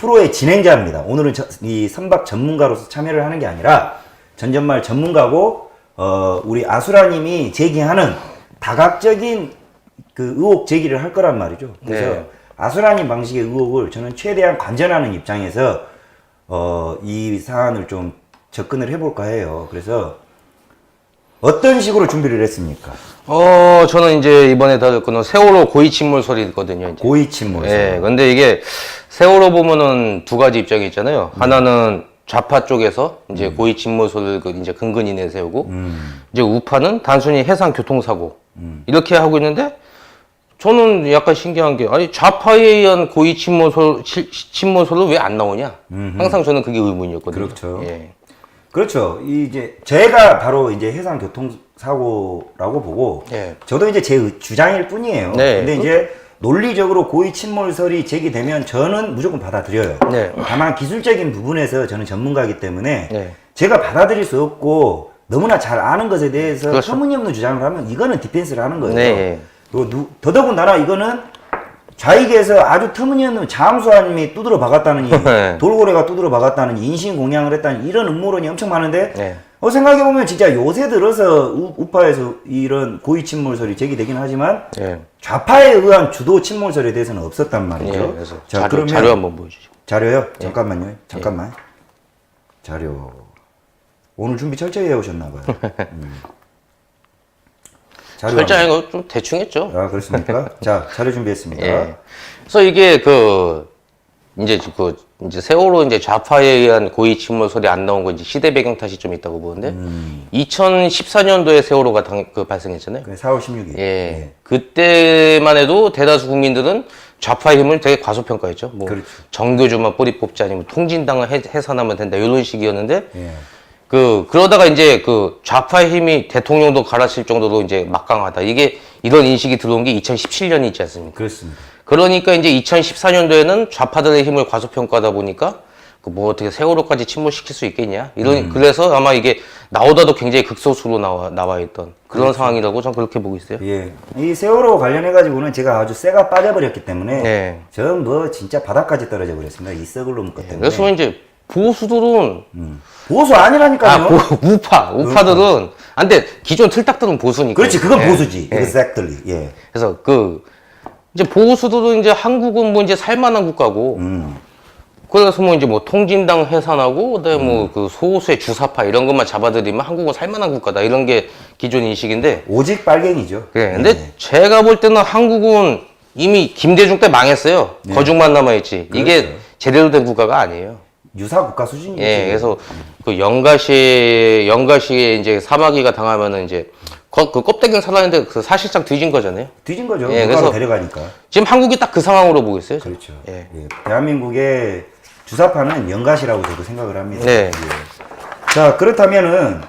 프로의 진행자입니다. 오늘은 이 선박 전문가로서 참여를 하는 게 아니라 전전말 전문가고 우리 아수라님이 제기하는 다각적인 그 의혹 제기를 할 거란 말이죠. 그래서 네. 아수라님 방식의 의혹을 저는 최대한 관전하는 입장에서 이 사안을 좀 접근을 해볼까 해요. 그래서 어떤 식으로 준비를 했습니까? 저는 이제 이번에 다룰 거는 세월호 고의 침몰 소리거든요. 이제. 고의 침몰. 예, 근데 이게 세월호 보면은 두 가지 입장이 있잖아요. 하나는 좌파 쪽에서 이제 고의 침몰 소리를 이제 근근히 내세우고, 이제 우파는 단순히 해상 교통사고, 이렇게 하고 있는데, 저는 약간 신기한 게, 아니, 좌파에 의한 고의 침몰소를 왜 안 나오냐? 항상 저는 그게 의문이었거든요. 그렇죠. 예. 그렇죠. 이제 제가 바로 이제 해상 교통사고라고 보고, 예. 저도 이제 제 주장일 뿐이에요. 네. 근데 이제 논리적으로 고의 침몰설이 제기되면 저는 무조건 받아들여요. 네. 다만 기술적인 부분에서 저는 전문가이기 때문에 네. 제가 받아들일 수 없고 너무나 잘 아는 것에 대해서 그렇죠. 터무니없는 주장을 하면 이거는 디펜스를 하는 거예요. 네. 그리고 더더군다나 이거는 좌익에서 아주 터무니없는 잠수함이 두드러 박았다느니 네. 돌고래가 두드러 박았다느니 인신공양을 했다니 이런 음모론이 엄청 많은데 네. 생각해보면 진짜 요새 들어서 우파에서 이런 고의 침몰설이 제기되긴 하지만 예. 좌파에 의한 주도 침몰설에 대해서는 없었단 말이죠. 예. 그래서 자, 그러면 자료 한번 보여주시죠. 자료요? 잠깐만요. 잠깐만. 자료. 오늘 준비 철저히 해오셨나봐요. 자료 철저히 이거 좀 대충 했죠. 아, 그렇습니까? 자, 자료 준비했습니다. 예. 그래서 이게 이제 세월호 이제 좌파에 의한 고의 침몰 소리 안 나온 거 이제 시대 배경 탓이 좀 있다고 보는데 2014년도에 세월호가 발생했잖아요. 그래, 4월 16일. 예. 그때만 해도 대다수 국민들은 좌파의 힘을 되게 과소평가했죠. 뭐 그렇죠. 정교조만 뿌리 뽑지 아니면 통진당을 해산하면 된다 이런 식이었는데 예. 그러다가 이제 좌파의 힘이 대통령도 갈아칠 정도로 이제 막강하다. 이런 인식이 들어온 게 2017년이 있지 않습니까? 그렇습니다. 그러니까 이제 2014년도에는 좌파들의 힘을 과소평가하다 보니까 뭐 어떻게 세월호까지 침몰시킬 수 있겠냐? 그래서 아마 이게 나오다도 굉장히 극소수로 나와 있던 그런 그렇죠. 상황이라고 저는 그렇게 보고 있어요. 예. 이 세월호 관련해가지고는 제가 아주 쇠가 빠져버렸기 때문에 네. 전 뭐 진짜 바닥까지 떨어져 버렸습니다. 이 썩을 놈 것 때문에. 그래서 이제 보수들은 보수 아니라니까요. 우파들은 안 돼. 기존 틀딱들은 보수니까. 그렇지, 그건 예. 보수지. 예. Exactly. 예. 그래서 이제 보수들은 이제 한국은 뭐 이제 살만한 국가고 그래서 뭐 이제 뭐 통진당 해산하고 그다음에 뭐 소수의 주사파 이런 것만 잡아들이면 한국은 살만한 국가다 이런 게 기존 인식인데 오직 빨갱이죠. 예. 근데 제가 볼 때는 한국은 이미 김대중 때 망했어요. 거중만 남아있지. 이게 그렇죠. 제대로 된 국가가 아니에요. 유사 국가 수준이죠. 예, 그래서 영가시에 이제 사마귀가 당하면은 이제 그 껍데기는 살았는데 사실상 뒤진 거잖아요. 뒤진 거죠. 예, 국가로 그래서 데려가니까. 지금 한국이 딱 그 상황으로 보고 있어요. 저는. 그렇죠. 예. 예. 대한민국의 주사파는 영가시라고 저도 생각을 합니다. 네. 예. 자, 그렇다면은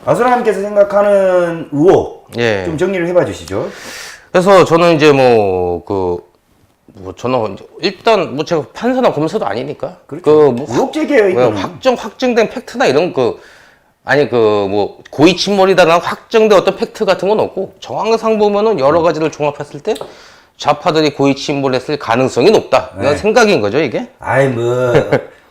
아수라님께서 생각하는 의혹 예. 좀 정리를 해봐 주시죠. 그래서 저는 이제 저는 일단 제가 판사나 검사도 아니니까. 그렇죠. 의혹 제기예요, 이거는. 확정된 팩트나 이런 고의 침몰이다라는 확정된 어떤 팩트 같은 건 없고 정황상 보면은 여러 가지를 종합했을 때 좌파들이 고의 침몰했을 가능성이 높다. 이런 네. 생각인 거죠, 이게. 아이 뭐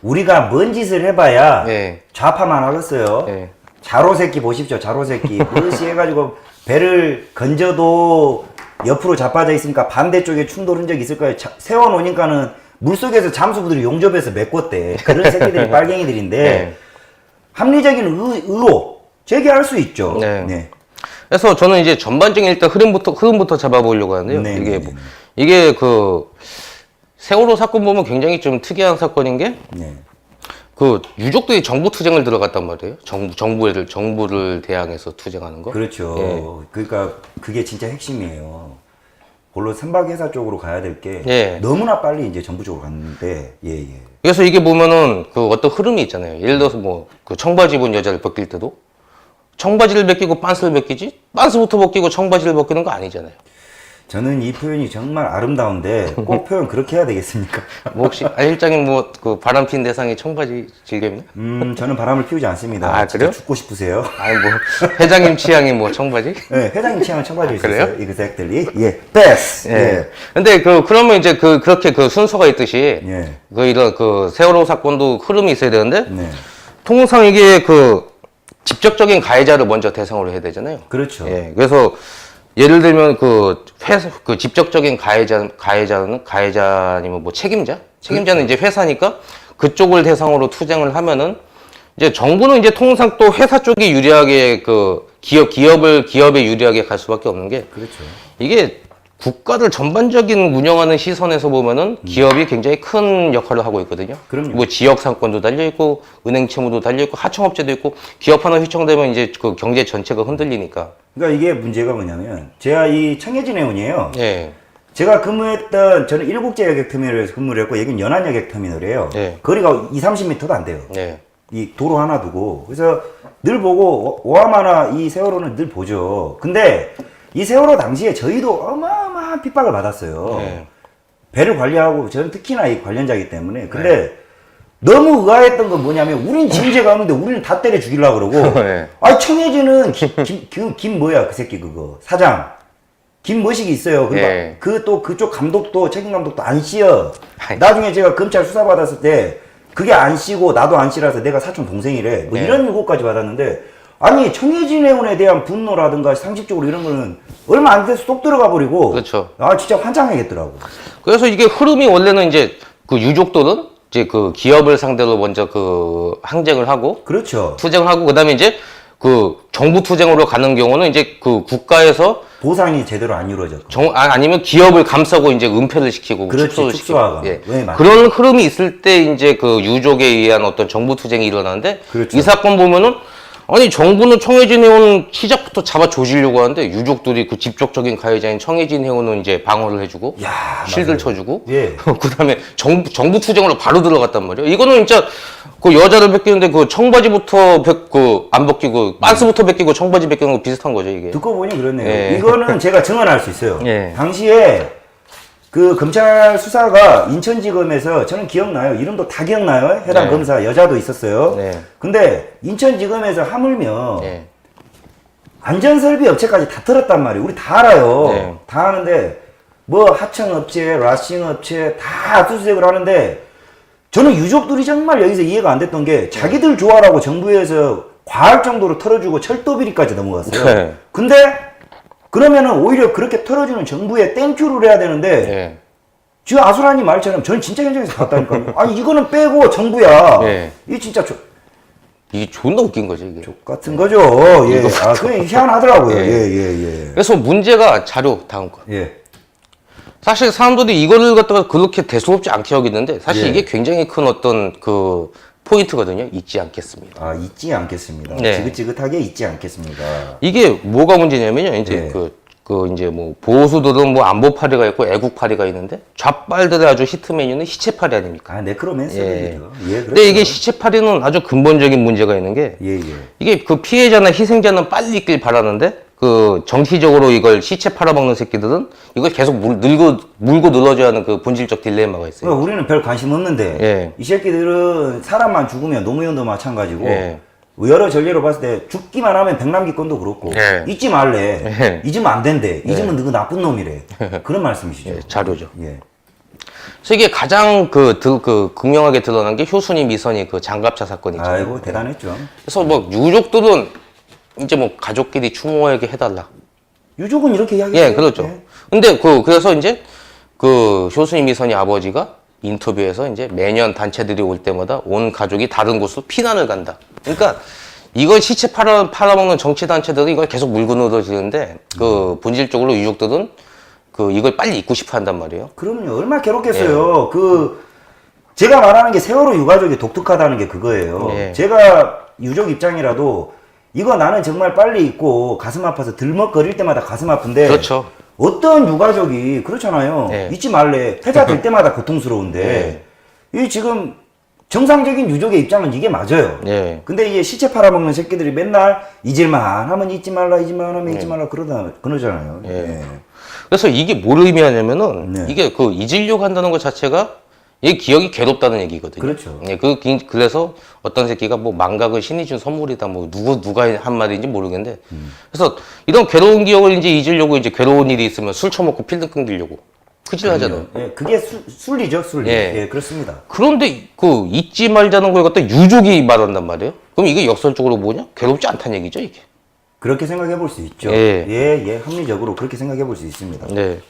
우리가 뭔 짓을 해봐야 예. 좌파만 하겠어요. 예. 자로 새끼 보십시오. 자로 새끼. 그것이 해가지고 배를 건져도 옆으로 자빠져 있으니까 반대쪽에 충돌 흔적이 있을 거예요. 세워놓으니까는 물속에서 잠수부들이 용접해서 메꿨대. 그런 새끼들이 빨갱이들인데 네. 합리적인 의혹 제기할 수 있죠. 네. 네. 그래서 저는 이제 전반적인 일단 흐름부터 잡아보려고 하는데요. 네, 이게 네, 네. 이게 세월호 사건 보면 굉장히 좀 특이한 사건인 게 네. 유족들이 정부 투쟁을 들어갔단 말이에요. 정부를 대항해서 투쟁하는 거. 그렇죠. 예. 그러니까 그게 진짜 핵심이에요. 물론 선박회사 쪽으로 가야 될 게 예. 너무나 빨리 이제 정부 쪽으로 갔는데 예. 그래서 이게 보면은 어떤 흐름이 있잖아요. 예를 들어서 청바지 입은 여자를 벗길 때도 청바지를 벗기고 빤스를 벗기지 빤스부터 벗기고 청바지를 벗기는 거 아니잖아요. 저는 이 표현이 정말 아름다운데 꼭 표현 그렇게 해야 되겠습니까? 뭐 혹시 실장님 뭐 그 바람 핀 대상이 청바지 즐겨입나? 저는 바람을 피우지 않습니다. 아, 진짜 그래요? 죽고 싶으세요? 아니 뭐 회장님 취향이 뭐 청바지? 네, 회장님 취향은 청바지 그래요? 있었어요. exactly. 예, 패스. 예. 근데 그러면 이제 그렇게 그 순서가 있듯이 예. 이런 그 세월호 사건도 흐름이 있어야 되는데 네. 통상 이게 그 직접적인 가해자를 먼저 대상으로 해야 되잖아요. 그렇죠. 예. 그래서 예를 들면 그 직접적인 가해자님은 뭐 책임자는 이제 회사니까 그쪽을 대상으로 투쟁을 하면은 이제 정부는 이제 통상 또 회사 쪽이 유리하게 그 기업에 유리하게 갈 수밖에 없는 게 그렇죠. 이게 국가를 전반적인 운영하는 시선에서 보면은 기업이 굉장히 큰 역할을 하고 있거든요. 그럼요. 뭐 지역 상권도 달려 있고 은행 채무도 달려 있고 하청업체도 있고 기업 하나 휘청되면 이제 그 경제 전체가 흔들리니까. 그러니까 이게 문제가 뭐냐면 제가 이 청해진 해운이에요. 예. 제가 근무했던 저는 일국제 여객터미널에서 근무를 했고 여긴 연안 여객터미널이에요. 예. 거리가 2-30m도 안 돼요. 예. 이 도로 하나 두고 그래서 늘 보고 오하마나 이 세월호는 늘 보죠. 근데 이 세월호 당시에 저희도 어마어마한 핍박을 받았어요. 네. 배를 관리하고 저는 특히나 이 관련자이기 때문에 근데 너무 의아했던 건 뭐냐면 우린 지휘재가 없는데 우리는 다 때려 죽이려고 그러고 네. 아니 청해진은 김 뭐야 그 새끼 그거 사장 김머식이 있어요. 그러니까 네. 그 또 그쪽 감독도 책임 감독도 안 씌어. 아이. 나중에 제가 검찰 수사 받았을 때 그게 안 씌고 나도 안 씌라서 내가 사촌 동생이래. 뭐 네. 이런 요구까지 받았는데 아니 청해진 해운에 대한 분노라든가 상식적으로 이런 거는 얼마 안 돼서 쏙 들어가 버리고 그렇죠. 아 진짜 환장하겠더라고. 그래서 이게 흐름이 원래는 이제 그 유족들은 이제 그 기업을 상대로 먼저 그 항쟁을 하고 그렇죠. 투쟁을 하고 그다음에 이제 그 정부 투쟁으로 가는 경우는 이제 그 국가에서 보상이 제대로 안 이루어졌고. 아니면 기업을 감싸고 이제 은폐를 시키고 그렇지, 축소를 축소하고. 시키고 네, 맞아요. 그런 흐름이 있을 때 이제 그 유족에 의한 어떤 정부 투쟁이 일어나는데 그렇죠. 이 사건 보면은 아니 정부는 청해진 해운은 시작부터 잡아 조지려고 하는데 유족들이 그 직접적인 가해자인 청해진 해운은 이제 방어를 해주고 야, 실드를 맞아요. 쳐주고 예. 그다음에 정부 투쟁으로 바로 들어갔단 말이에요. 이거는 진짜 그 여자를 벗기는데 그 청바지부터 안 벗기고 빤스부터 벗기고 청바지 벗기는 거 비슷한 거죠 이게. 듣고 보니 그렇네요. 예. 이거는 제가 증언할 수 있어요. 예. 당시에 그 검찰 수사가 인천지검에서 저는 기억나요. 이름도 다 기억나요. 해당 네. 검사 여자도 있었어요. 네. 근데 인천지검에서 하물며 예. 안전설비 업체까지 다 들었단 말이에요. 우리 다 알아요. 네. 다 아는데 뭐 하청업체, 라싱업체 다 압수수색을 하는데 저는 유족들이 정말 여기서 이해가 안 됐던 게 자기들 좋아라고 정부에서 과할 정도로 털어주고 철도 비리까지 넘어갔어요. 네. 근데 그러면은 오히려 그렇게 털어주는 정부에 땡큐를 해야 되는데 예. 지금 아수라님 말처럼 저는 진짜 현장에서 봤다니까요. 아니 이거는 빼고 정부야. 네. 이 진짜 이게 존나 웃긴 거죠 이게. 족 같은 거죠. 예. 아 그냥 희한하더라고요. 예. 예. 그래서 문제가 자료 다음 거. 예. 사실 사람들이 이거를 갖다가 그렇게 대수롭지 않게 여기는데 사실 예. 이게 굉장히 큰 어떤 그 포인트거든요. 잊지 않겠습니다. 아 잊지 않겠습니다. 네. 지긋지긋하게 잊지 않겠습니다. 이게 뭐가 문제냐면요. 이제 예. 이제 뭐 보수들은 뭐 안보파리가 있고 애국파리가 있는데 좌빨들의 아주 히트 메뉴는 시체파리 아닙니까? 아 네크로맨서죠. 예. 예. 근데 이게 시체파리는 아주 근본적인 문제가 있는 게 예. 이게 그 피해자나 희생자는 빨리 있길 바라는데 그 정치적으로 이걸 시체 팔아먹는 새끼들은 이걸 계속 물고 늘어져야 하는 그 본질적 딜레마가 있어요. 그러니까 우리는 별 관심 없는데 예. 이 새끼들은 사람만 죽으면 노무현도 마찬가지고 예. 여러 전례로 봤을 때 죽기만 하면 백남기권도 그렇고 예. 잊지 말래. 예. 잊으면 안 된대. 잊으면 너그 나쁜 놈이래. 그런 말씀이시죠. 예, 자료죠. 예. 그래서 이게 가장 극명하게 드러난 게 효순이 미선이 그 장갑차 사건 있잖아요. 아이고 대단했죠. 그래서 뭐 유족들은 이제 뭐 가족끼리 추모하게 해달라. 유족은 이렇게 이야기해요. 예, 그렇죠. 근데 그래서 이제 그 효순이 미선이 아버지가 인터뷰에서 이제 매년 단체들이 올 때마다 온 가족이 다른 곳으로 피난을 간다. 그러니까 이걸 시체 팔아먹는 정치단체들은 이걸 계속 물고 늘어지는데 그 본질적으로 유족들은 그 이걸 빨리 잊고 싶어 한단 말이에요. 그럼요. 얼마나 괴롭겠어요. 제가 말하는 게 세월호 유가족이 독특하다는 게 그거예요. 예. 제가 유족 입장이라도 이거 나는 정말 빨리 잊고 가슴 아파서 들먹거릴 때마다 가슴 아픈데 그렇죠. 어떤 유가족이 그렇잖아요. 예. 잊지 말래. 패자 될 때마다 고통스러운데 이 지금 정상적인 유족의 입장은 이게 맞아요. 예. 근데 이게 시체 팔아먹는 새끼들이 맨날 잊을만 하면 잊지 말라, 잊을만 하면 잊지 말라 그러잖아요. 예. 그래서 이게 뭘 의미하냐면은 네. 이게 그 잊으려고 한다는 것 자체가 이 기억이 괴롭다는 얘기거든요. 그렇죠. 예, 그래서 어떤 새끼가 뭐 망각을 신이 준 선물이다, 뭐 누가 한 말인지 모르겠는데, 그래서 이런 괴로운 기억을 이제 잊으려고 이제 괴로운 일이 있으면 술 처먹고 필름 끊기려고 큰일 하잖아요. 예, 그게 술리죠, 술리. 예. 예, 그렇습니다. 그런데 그 잊지 말자는 걸 갖다 유족이 말한단 말이에요. 그럼 이게 역설적으로 뭐냐? 괴롭지 않다는 얘기죠, 이게. 그렇게 생각해 볼 수 있죠. 예. 예, 합리적으로 그렇게 생각해 볼 수 있습니다. 네.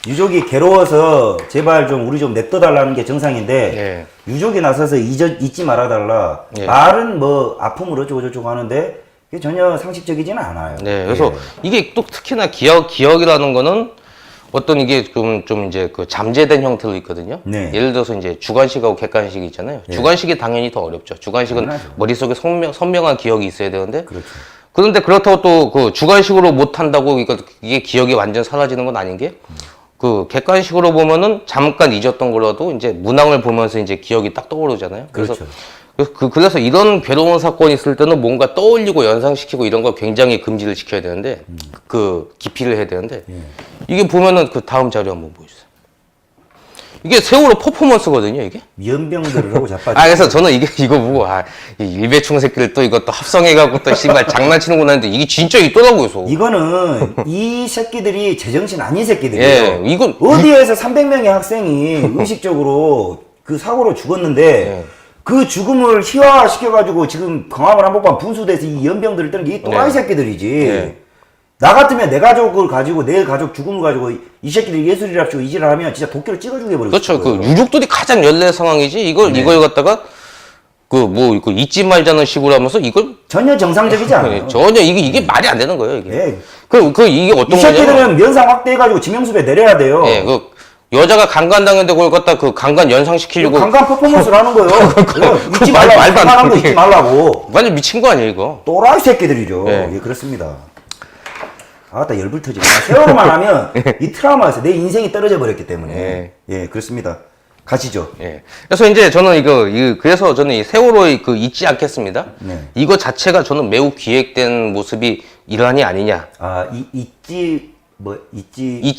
유족이 괴로워서 제발 좀 우리 좀 냅둬달라는 게 정상인데 유족이 나서서 잊지 말아달라. 예. 말은 뭐 아픔을 어쩌고저쩌고 하는데 그게 전혀 상식적이지는 않아요. 네. 그래서 예. 이게 또 특히나 기억이라는 거는 어떤 이게 좀 이제 그 잠재된 형태로 있거든요. 네. 예를 들어서 이제 주관식하고 객관식이 있잖아요. 주관식이 당연히 더 어렵죠. 주관식은 당연하죠. 머릿속에 선명한 기억이 있어야 되는데. 그렇죠. 그런데 그렇다고 또 그 주관식으로 못 한다고 이게 기억이 완전 사라지는 건 아닌 게 그 객관식으로 보면은 잠깐 잊었던 거라도 이제 문항을 보면서 이제 기억이 딱 떠오르잖아요. 그렇죠. 그래서 이런 괴로운 사건이 있을 때는 뭔가 떠올리고 연상시키고 이런 걸 굉장히 금지를 시켜야 되는데 그 기피를 해야 되는데 이게 보면은 그 다음 자료 한번 보여주세요. 이게 세월호 퍼포먼스거든요, 이게. 연병들을 하고 자빠져. 그래서 저는 이거 보고 이 일배충 새끼를 또 이것도 합성해갖고 또 씨발 장난치는구나 했는데 이게 진짜 있더라고요, 소. 이거는 이 새끼들이 제정신 아닌 새끼들이에요. 예, 이건 어디에서 300명의 학생이 의식적으로 그 사고로 죽었는데 그 죽음을 희화시켜가지고 지금 광화문 한복판 분수대에서 이 연병들을 뜨는 게 이 또라이 새끼들이지. 네. 나 같으면 내 가족을 가지고 내 가족 죽음을 가지고 이 새끼들 예술이랍시고 이지랄 하면 진짜 도끼로 찍어 죽여버리고 그렇죠. 싶어요. 그 유족들이 가장 연례 상황이지. 이걸 갖다가 그 잊지 말자는 식으로 하면서 이걸 전혀 정상적이지 않아요. 전혀 이게 말이 안 되는 거예요, 이게. 예. 이게 어떤 이 거냐면 새끼들은 면상 확대해가지고 지명수배 내려야 돼요. 예, 여자가 강간당했는데 그걸 갖다 그 강간 연상시키려고 강간 퍼포먼스를 하는 거예요. 잊지 말라고. 말도 안 강간한 거 되는 잊지 말라고. 완전 미친 거 아니에요, 이거. 또라이 새끼들이죠. 예. 예, 그렇습니다. 아따 열불 터지네. 세월호만 하면 이 트라우마였어요. 내 인생이 떨어져 버렸기 때문에. 예, 그렇습니다. 가시죠. 예. 그래서 이제 저는 그래서 저는 이 세월호의 잊지 않겠습니다. 네. 이거 자체가 저는 매우 기획된 모습이 일환이 아니냐. 아, 잊지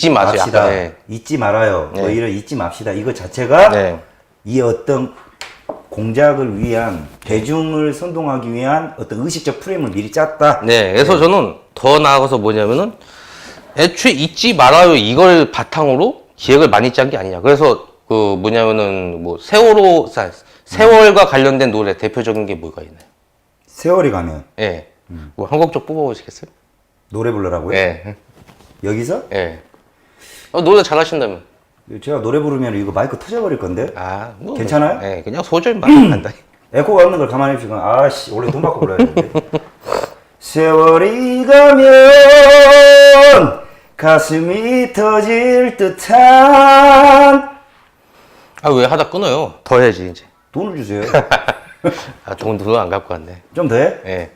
마세요. 맙시다. 네. 잊지 말아요. 뭐 네. 이런 잊지 맙시다. 이거 자체가 네. 이 어떤 공작을 위한 대중을 선동하기 위한 어떤 의식적 프레임을 미리 짰다. 네. 그래서 저는 더 나아가서 뭐냐면은 애초에 잊지 말아요. 이걸 바탕으로 기획을 많이 짠 게 아니냐. 그래서 뭐냐면은 뭐 세월과 관련된 노래 대표적인 게 뭐가 있나요? 세월이 가면 예. 뭐 한 곡 좀 뽑아보시겠어요? 노래 부르라고요? 예. 여기서? 예. 노래 잘하신다면. 제가 노래 부르면 이거 마이크 터져버릴 건데? 뭐. 괜찮아요? 예, 그냥 소절만 한다. 에코가 없는 걸 가만히 보시면 아씨 원래 돈 받고 불러야 되는데 세월이 가면 가슴이 터질 듯한 왜 하다 끊어요? 더 해야지, 이제. 돈을 주세요. 돈을 안 갖고 왔네. 좀 더 해? 예.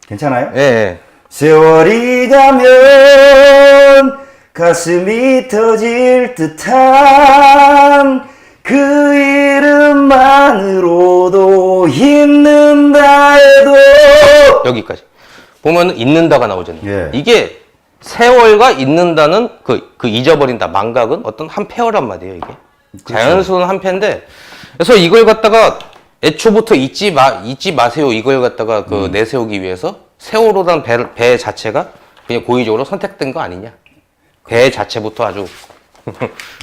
괜찮아요? 예. 세월이 가면 가슴이 터질 듯한 그 이름만으로도 잊는다 해도 여기까지. 보면은 잊는다가 나오잖아요. 예. 이게 세월과 잊는다는 그 잊어버린다, 망각은 어떤 한 페어란 말이에요, 이게. 자연스러운 한 패인데, 그래서 이걸 갖다가 애초부터 잊지 마세요. 이걸 갖다가 내세우기 위해서 세월호란 배 자체가 그냥 고의적으로 선택된 거 아니냐. 배 자체부터 아주.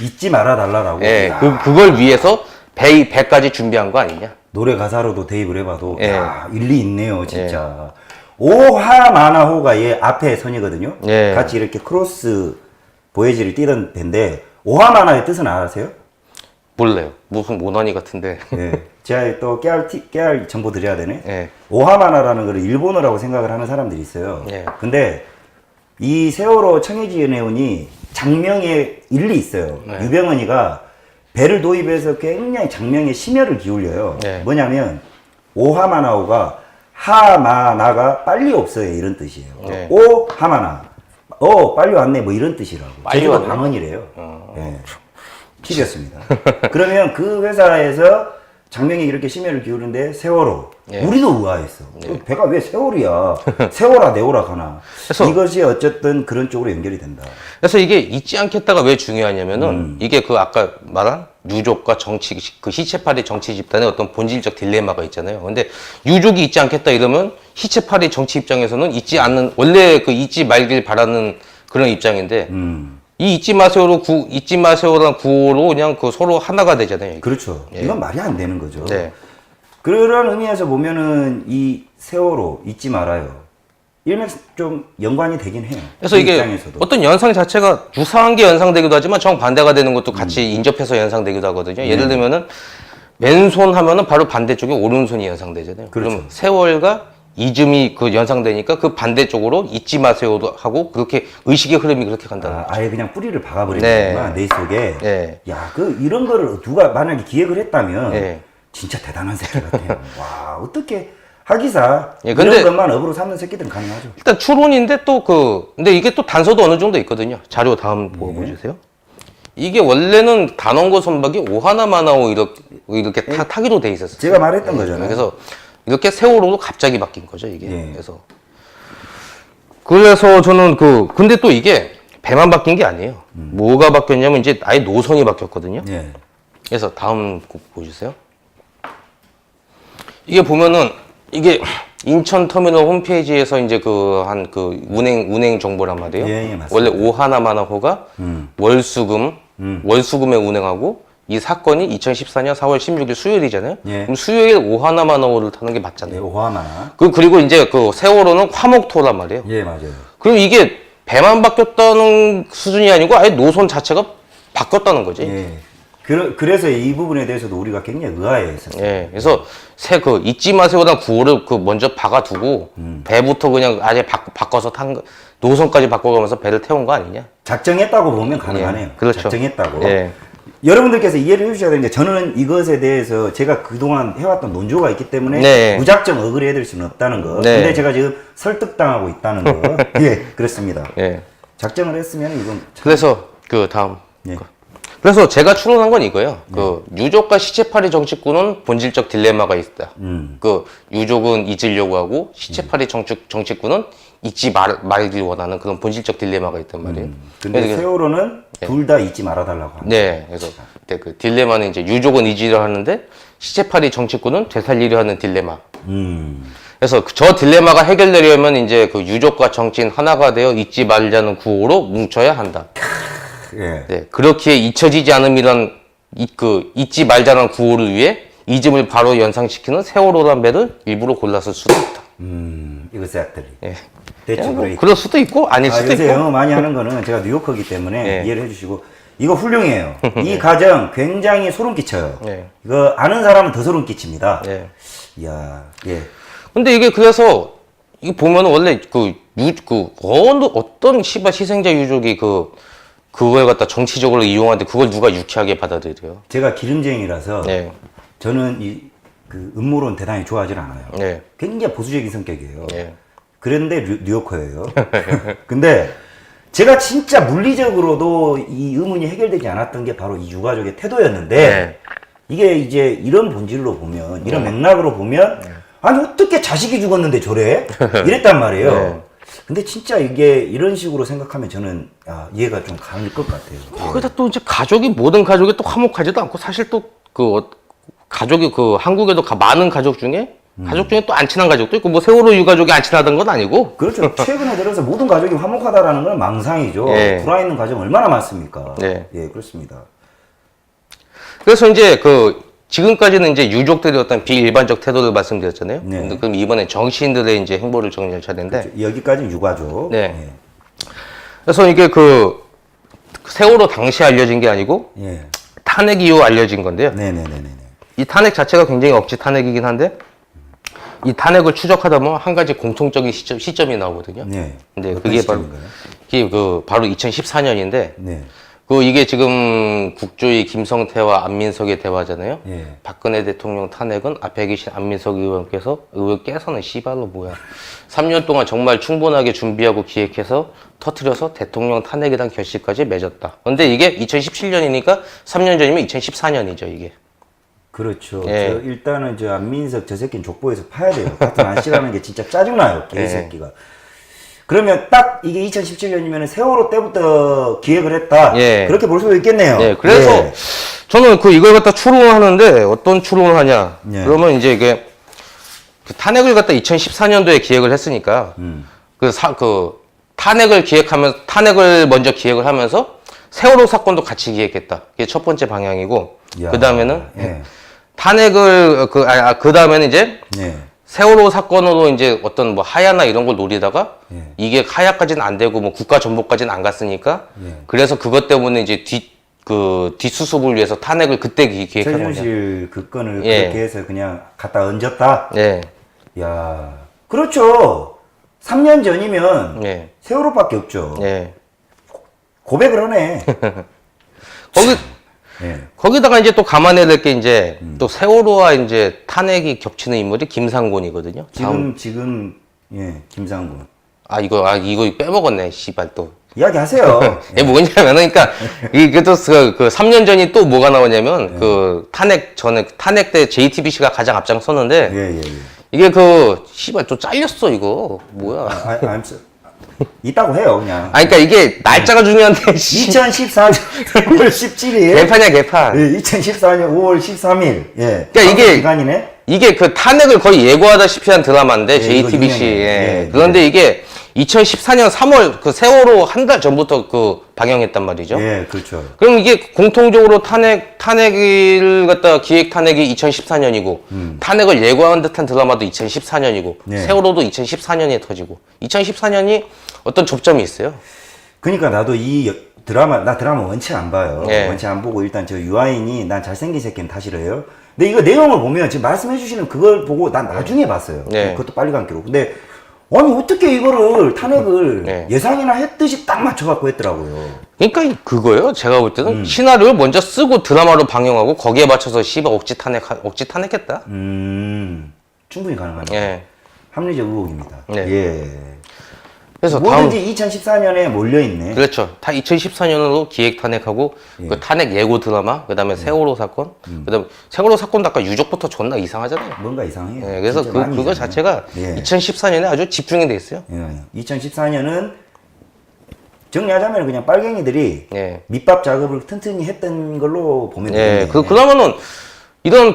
잊지 말아 달라라고. 예, 그걸 위해서 배까지 준비한 거 아니냐. 노래 가사로도 대입을 해봐도 예. 야, 일리 있네요, 진짜. 오하마나호가 얘 앞에 선이거든요. 예. 같이 이렇게 크로스 보여지를 띄던 배인데 오하마나의 뜻은 아세요? 몰라요. 무슨 모나니 같은데. 예. 제가 또 깨알 정보 드려야 되네. 예. 오하마나라는 걸 일본어라고 생각을 하는 사람들이 있어요. 예. 근데 이 세월호 청해지 연애운이 장명에 일리 있어요. 네. 유병헌이가 배를 도입해서 굉장히 장명에 심혈을 기울여요. 네. 뭐냐면 오하마나오가 하마나가 빨리 없어요 이런 뜻이에요. 네. 오하마나 빨리 왔네 뭐 이런 뜻이라고. 빨리 제주도 왔네. 방언이래요. 예. 튀겼습니다. 그러면 그 회사에서 장명이 이렇게 심혈을 기울이는데 세월호. 예. 우리도 의아했어. 배가 왜 세월이야? 세월아 내오라 가나. 그래서- 이것이 어쨌든 그런 쪽으로 연결이 된다. 그래서 이게 잊지 않겠다가 왜 중요하냐면은 이게 그 아까 말한 유족과 정치 그 시체팔이 정치 집단의 어떤 본질적 딜레마가 있잖아요. 근데 유족이 잊지 않겠다 이러면 시체팔이 정치 입장에서는 잊지 않는 원래 그 잊지 말길 바라는 그런 입장인데 이 잊지 마세요라는 구호로 그냥 그 서로 하나가 되잖아요. 그렇죠. 이건 말이 안 되는 거죠. 네. 그런 의미에서 보면은 이 세월호 잊지 말아요. 일맥 좀 연관이 되긴 해요. 그래서 그 이게 입장에서도. 어떤 연상 자체가 유사한 게 연상되기도 하지만 정반대가 되는 것도 같이 인접해서 연상되기도 하거든요. 예를 들면은 왼손 하면은 바로 반대쪽에 오른손이 연상되잖아요. 그렇죠. 그럼 세월과 이즘이 그 연상되니까 그 반대쪽으로 잊지 마세요도 하고 그렇게 의식의 흐름이 그렇게 간다는 거죠. 아예 그냥 뿌리를 박아버리는 네. 거구나, 내 속에. 네. 야, 이런 거를 누가 만약에 기획을 했다면 네. 진짜 대단한 새끼 같아요. 와, 어떻게 하기사 예, 근데- 이런 것만 업으로 삼는 새끼들은 가능하죠. 일단 추론인데 또 근데 이게 또 단서도 어느 정도 있거든요. 자료 다음 보여주세요. 이게 원래는 단원고 선박이 오하나 마나오 이렇게 타기로 돼 있었어요. 제가 말했던 거잖아요. 그래서 이렇게 세월호로 갑자기 바뀐 거죠, 이게. 예. 그래서 저는 근데 또 이게 배만 바뀐 게 아니에요. 뭐가 바뀌었냐면 이제 아예 노선이 바뀌었거든요. 예. 그래서 다음 거 보여주세요. 이게 보면은 이게 인천터미널 홈페이지에서 이제 운행 정보란 말이에요. 예, 맞습니다. 원래 오하나 마나호가 월수금에 운행하고 이 사건이 2014년 4월 16일 수요일이잖아요. 예. 그럼 수요일 오하나 마나호를 타는 게 네, 맞잖아요. 오하마나. 그리고 이제 세월호는 화목토란 말이에요. 예, 맞아요. 그럼 이게 배만 바뀌었다는 수준이 아니고 아예 노선 자체가 바뀌었다는 거지. 예. 그래서 이 부분에 대해서도 우리가 굉장히 의아해했었어요. 예, 그래서 잊지 마세요라는 구호를 먼저 박아두고 배부터 그냥 아예 바꿔서 노선까지 바꿔가면서 배를 태운 거 아니냐? 작정했다고 보면 가능하네요. 예, 그렇죠. 작정했다고. 예. 여러분들께서 이해를 해주셔야 되는 게 저는 이것에 대해서 제가 그동안 해왔던 논조가 있기 때문에 네. 무작정 어그리 해드릴 수는 없다는 거. 네. 근데 제가 지금 설득당하고 있다는 거. 예, 그렇습니다. 예. 작정을 했으면 이건 그래서 다음. 예. 그래서 제가 추론한 건 이거예요. 유족과 시체팔이 정치꾼은 본질적 딜레마가 있다. 유족은 잊으려고 하고 시체팔이 정치꾼은 잊지 말길 원하는 그런 본질적 딜레마가 있단 말이에요. 근데 그래서 세월호는 둘 다 잊지 말아달라고 합니다. 네, 그래서 그 딜레마는 이제 유족은 잊으려 하는데 시체팔이 정치꾼은 되살리려 하는 딜레마. 그래서 저 딜레마가 해결되려면 이제 유족과 정치인 하나가 되어 잊지 말자는 구호로 뭉쳐야 한다. 예. 네, 그렇기에 잊혀지지 않음이란 잊지 말자는 구호를 위해 이즘을 바로 연상시키는 세월호란 배를 일부러 골랐을 수도 있다. 이거 싹들이. 예. 대충 뭐 그래. 그럴 수도 있고 아닐 수도 요새 있고. 영어 많이 하는 거는 제가 뉴요커기 때문에 예. 이해를 해주시고 이거 훌륭해요. 이 가정 굉장히 소름 끼쳐요. 예. 이거 아는 사람은 더 소름 끼칩니다. 예. 이야, 예. 근데 이게 그래서 이거 보면 원래 어떤 희생자 유족이 그걸 갖다 정치적으로 이용하는데 그걸 누가 유쾌하게 받아들여요? 제가 기름쟁이라서 네. 저는 음모론 대단히 좋아하지 않아요. 네. 굉장히 보수적인 성격이에요. 네. 그런데 뉴요커예요. 근데 제가 진짜 물리적으로도 이 의문이 해결되지 않았던 게 바로 이 유가족의 태도였는데 네. 이게 이제 이런 본질로 보면 이런 맥락으로 보면 아니 어떻게 자식이 죽었는데 저래? 이랬단 말이에요. 네. 근데 진짜 이게 이런 식으로 생각하면 저는 이해가 좀 가는 것 같아요. 거기다 또 이제 모든 가족이 또 화목하지도 않고 사실 또 가족이 한국에도 많은 가족 중에 또 안 친한 가족도 있고 뭐 세월호 유가족이 안 친하던 건 아니고. 그렇죠. 최근에 들어서 모든 가족이 화목하다라는 건 망상이죠. 예. 불화 있는 가정 얼마나 많습니까? 네. 예, 그렇습니다. 그래서 이제 지금까지는 이제 유족들의 어떤 비일반적 태도를 말씀드렸잖아요. 네. 근데 그럼 이번에 정치인들의 이제 행보를 정리할 차례인데. 여기까지는 유가족. 네. 그래서 이게 세월호 당시 알려진 게 아니고 예. 탄핵 이후 알려진 건데요. 네네네네. 이 탄핵 자체가 굉장히 억지 탄핵이긴 한데 이 탄핵을 추적하다 보면 한 가지 공통적인 시점이 나오거든요. 네. 근데 어떤 그게 시점인가요? 바로 2014년인데 네. 이게 지금 국조위 김성태와 안민석의 대화잖아요. 예. 박근혜 대통령 탄핵은 앞에 계신 안민석 의원께서는 씨발로 뭐야. 3년 동안 정말 충분하게 준비하고 기획해서 터트려서 대통령 탄핵에 대한 결실까지 맺었다. 근데 이게 2017년이니까 3년 전이면 2014년이죠, 이게. 그렇죠. 예. 저 일단은 저 안민석 저 새끼는 족보에서 파야 돼요. 같은 안 씨라는 게 진짜 짜증나요. 개새끼가. 그러면 딱 이게 2017년이면 세월호 때부터 기획을 했다. 예. 그렇게 볼 수도 있겠네요. 예, 그래서 예. 저는 이걸 갖다 추론을 하는데 어떤 추론을 하냐. 예. 그러면 이제 이게 그 탄핵을 갖다 2014년도에 기획을 했으니까 탄핵을 먼저 기획을 하면서 세월호 사건도 같이 기획했다. 그게 첫 번째 방향이고 야, 그 다음에는 예. 그 다음에는 이제 예. 세월호 사건으로 이제 어떤 뭐 하야나 이런 걸 노리다가 예. 이게 하야까지는 안 되고 뭐 국가 전복까지는 안 갔으니까 예. 그래서 그것 때문에 이제 뒷수습을 위해서 탄핵을 그때 기획한 거죠. 최준실 그 건을 예. 그렇게 해서 그냥 갖다 얹었다. 예. 야, 그렇죠. 3년 전이면 예. 세월호밖에 없죠. 예. 고백을 하네. 예. 거기다가 이제 또 감안해야 될 게 이제 또 세월호와 이제 탄핵이 겹치는 인물이 김상곤이거든요. 지금 예, 김상군. 이거 빼먹었네. 씨발 또. 이야기하세요. 이게 뭐냐면, 그러니까, 이게 또, 3년 전이 또 뭐가 나오냐면, 탄핵 때 JTBC가 가장 앞장섰는데, 예, 예, 예. 이게 씨발, 또 잘렸어, 이거. 뭐야. 있다고 해요, 그냥. 그러니까 이게 날짜가 중요한데, 2014년 5월 17일. 개판이야, 개판. 예, 2014년 5월 13일. 예. 그러니까 이게, 기간이네. 이게 탄핵을 거의 예고하다시피 한 드라마인데, 예, JTBC. 이거 예. 그런데 이게 2014년 3월 세월호 한 달 전부터 방영했단 말이죠. 예, 그렇죠. 그럼 이게 공통적으로 탄핵을 갖다 기획 탄핵이 2014년이고 탄핵을 예고한 듯한 드라마도 2014년이고 네. 세월호도 2014년에 터지고 2014년이 어떤 접점이 있어요. 그러니까 나도 나 드라마 원체 안 봐요. 예. 원체 안 보고 일단 저 유아인이 난 잘생긴 새끼는 다 싫어요. 근데 이거 내용을 보면 지금 말씀해 주시는 그걸 보고 난 나중에 봤어요. 예. 그것도 빨리 감기로. 근데 아니 어떻게 이거를 탄핵을 예. 예상이나 했듯이 딱 맞춰갖고 했더라고요. 그러니까 그거예요. 제가 볼 때는 시나리오를 먼저 쓰고 드라마로 방영하고 거기에 맞춰서 씨발 억지 탄핵했다. 충분히 가능하네요. 예. 합리적 의혹입니다. 네. 예. 그래서 뭐든지 2014년에 몰려있네. 그렇죠. 다 2014년으로 기획 탄핵하고 그 탄핵 예고 드라마, 그다음에 세월호 사건, 그다음에 세월호 사건도 아까 유족부터 존나 이상하잖아요. 뭔가 이상해요. 예, 그래서 진짜 많이 그거 이상해요. 자체가 예. 2014년에 아주 집중이 돼 있어요. 예. 2014년은 정리하자면 그냥 빨갱이들이 예. 밑밥 작업을 튼튼히 했던 걸로 보면 예, 되겠네. 그러면은 이런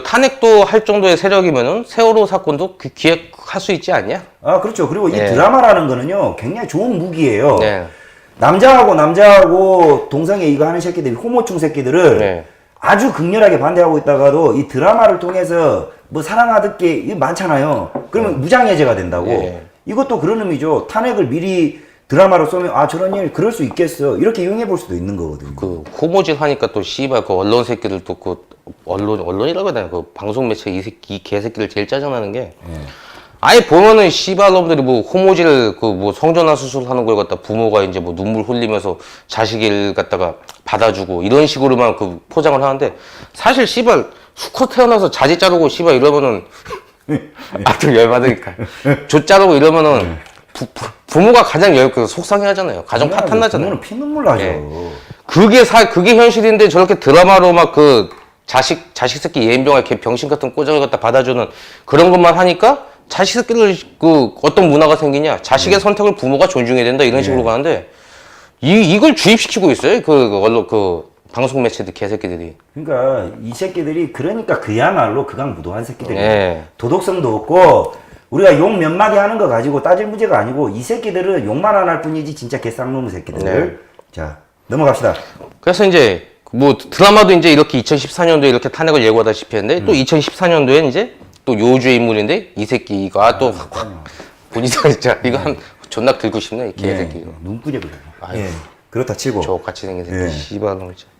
탄핵도 할 정도의 세력이면은 세월호 사건도 기획할 수 있지 않냐? 아, 그렇죠. 그리고 이 예. 드라마라는 거는요, 굉장히 좋은 무기예요. 네. 남자하고 동성애 이거 하는 새끼들이, 호모충 새끼들을 네. 아주 극렬하게 반대하고 있다가도 이 드라마를 통해서 뭐 사랑하듯게 이게 많잖아요. 그러면 무장해제가 된다고. 예. 이것도 그런 의미죠. 탄핵을 미리 드라마로 쏘면 그런 일 그럴 수 있겠어. 이렇게 이용해 볼 수도 있는 거거든요. 호모질 하니까 또 씨발 언론 새끼들 또 언론이라고 해야 되나 방송 매체 이 개새끼들 제일 짜증나는 게 아예 보면은 씨발 놈들이 뭐 호모질 뭐 성전환 수술하는 걸 갖다 부모가 이제 뭐 눈물 흘리면서 자식을 갖다가 받아주고 이런 식으로만 포장을 하는데 사실 씨발 수컷 태어나서 자지 자르고 씨발 이러면은 아또 열받으니까 조 자르고 이러면은 부모가 가장 속상해하잖아요. 가정 파탄 나잖아요. 부모는 피눈물 나죠. 예. 그게 현실인데 저렇게 드라마로 막 자식 새끼 예인병할 병신 같은 꼬장을 갖다 받아주는 그런 것만 하니까 자식 새끼들 어떤 문화가 생기냐? 자식의 선택을 부모가 존중해야 된다 이런 식으로 가는데 이걸 주입시키고 있어요. 언론 방송 매체들 개새끼들이. 그러니까 이 새끼들이 그러니까 그야말로 극악무도한 새끼들이에요. 예. 도덕성도 없고 우리가 욕 몇 마디 하는 거 가지고 따질 문제가 아니고 이 새끼들은 욕만 안 할 뿐이지 진짜 개쌍놈의 새끼들. 네. 자, 넘어갑시다. 그래서 이제 드라마도 이제 이렇게 2014년도에 이렇게 탄핵을 예고하다시피 했는데 또 2014년도엔 이제 또 요주의 인물인데 이 새끼가 또 본인도 진짜 이거 존나 긁고 싶네 이 개새끼. 눈구려 그래. 아유. 예. 그렇다 치고. 저 같이 생긴 새끼 예. 씨발 놈 진짜.